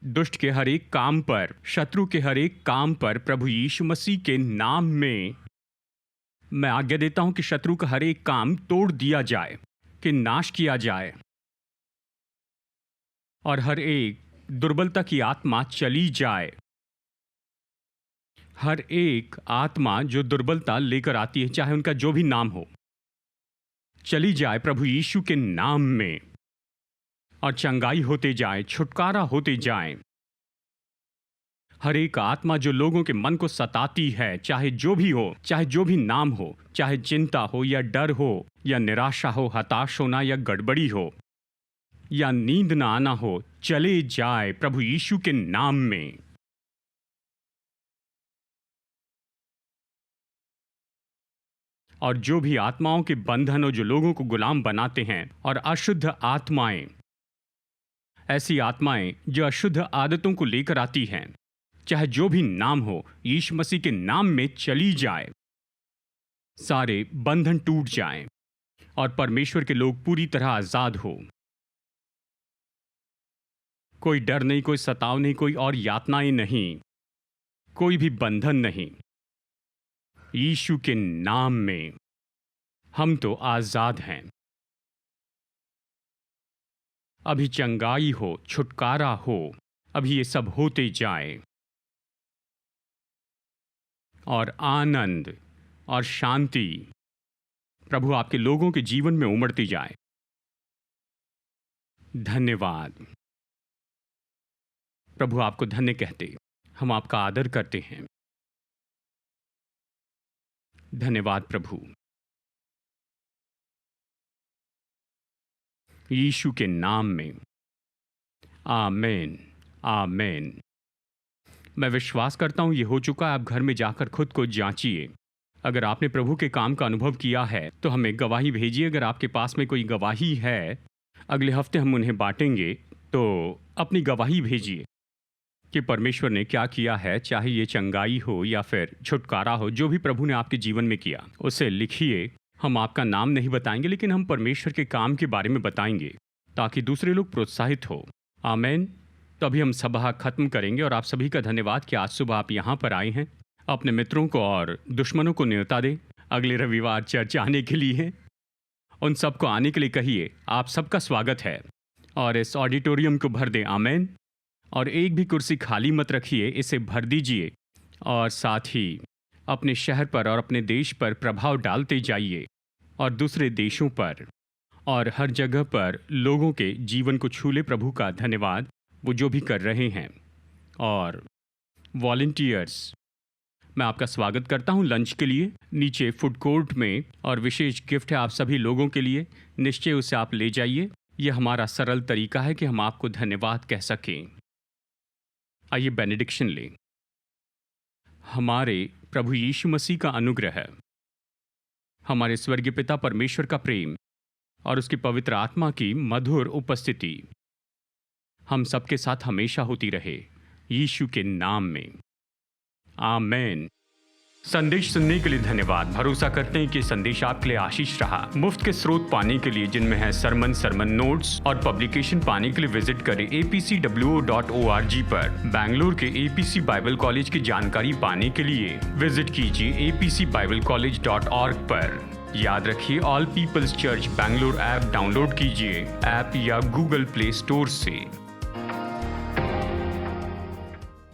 Speaker 2: दुष्ट के हर एक काम पर, शत्रु के हर एक काम पर प्रभु यीशु मसीह के नाम में मैं आज्ञा देता हूं कि शत्रु का हर एक काम तोड़ दिया जाए, कि नाश किया जाए और हर एक दुर्बलता की आत्मा चली जाए। हर एक आत्मा जो दुर्बलता लेकर आती है, चाहे उनका जो भी नाम हो, चली जाए प्रभु यीशु के नाम में और चंगाई होते जाए, छुटकारा होते जाए। हर एक आत्मा जो लोगों के मन को सताती है, चाहे जो भी हो, चाहे जो भी नाम हो, चाहे चिंता हो या डर हो या निराशा हो, हताश होना या गड़बड़ी हो या नींद ना आना हो, चले जाए प्रभु यीशु के नाम में।
Speaker 1: और जो भी आत्माओं के बंधन और जो लोगों को गुलाम बनाते हैं, और अशुद्ध आत्माएं, ऐसी आत्माएं जो अशुद्ध आदतों को लेकर आती हैं, चाहे जो भी नाम हो, यीशु मसीह के नाम में चली जाए, सारे बंधन टूट जाएं और परमेश्वर के लोग पूरी तरह आजाद हो। कोई डर नहीं, कोई सताव नहीं, कोई और यातनाएं नहीं, कोई भी बंधन नहीं। यीशु के नाम में हम तो आजाद हैं। अभी चंगाई हो, छुटकारा हो, अभी ये सब होते जाए और आनंद और शांति प्रभु आपके लोगों के जीवन में उमड़ती जाए। धन्यवाद प्रभु, आपको धन्य कहते हम आपका आदर करते हैं। धन्यवाद प्रभु, यीशु के नाम में, आमीन आमीन। मैं विश्वास करता हूं ये हो चुका है। आप घर में जाकर खुद को जांचिए। अगर आपने प्रभु के काम का अनुभव किया है तो हमें गवाही भेजिए। अगर आपके पास में कोई गवाही है, अगले हफ्ते हम उन्हें बांटेंगे, तो अपनी गवाही भेजिए कि परमेश्वर ने क्या किया है, चाहे ये चंगाई हो या फिर छुटकारा हो, जो भी प्रभु ने आपके जीवन में किया उसे लिखिए। हम आपका नाम नहीं बताएंगे, लेकिन हम परमेश्वर के काम के बारे में बताएंगे ताकि दूसरे लोग प्रोत्साहित हो। आमीन। तो अभी हम सभा खत्म करेंगे और आप सभी का धन्यवाद कि आज सुबह आप यहाँ पर आए हैं। अपने मित्रों को और दुश्मनों को न्योता दें अगले रविवार चर्च आने के लिए। उन सबको आने के लिए कहिए आप सबका स्वागत है और इस ऑडिटोरियम को भर दें। आमीन। और एक भी कुर्सी खाली मत रखिए, इसे भर दीजिए और साथ ही अपने शहर पर और अपने देश पर प्रभाव डालते जाइए और दूसरे देशों पर और हर जगह पर लोगों के जीवन को छू ले। प्रभु का धन्यवाद वो जो भी कर रहे हैं। और वॉलंटियर्स, मैं आपका स्वागत करता हूं लंच के लिए नीचे फूड कोर्ट में, और विशेष गिफ्ट है आप सभी लोगों के लिए। निश्चय उसे आप ले जाइए। यह हमारा सरल तरीका है कि हम आपको धन्यवाद कह सकें। आइए बेनेडिक्शन लें। हमारे प्रभु यीशु मसीह का अनुग्रह, हमारे स्वर्गीय पिता परमेश्वर का प्रेम और उसकी पवित्र आत्मा की मधुर उपस्थिति हम सबके साथ हमेशा होती रहे, यीशु के नाम में। आमीन। संदेश सुनने के लिए धन्यवाद। भरोसा करते हैं कि संदेश आपके लिए आशीष रहा। मुफ्त के स्रोत पाने के लिए, जिनमें है सरमन नोट्स और पब्लिकेशन, पाने के लिए विजिट करें apcwo.org पर। बैंगलोर के एपीसी बाइबल कॉलेज की जानकारी पाने के लिए विजिट कीजिए apcbiblecollege.org पर। याद रखिए, All Peoples Church Bangalore app download कीजिए ऐप या गूगल प्ले स्टोर से।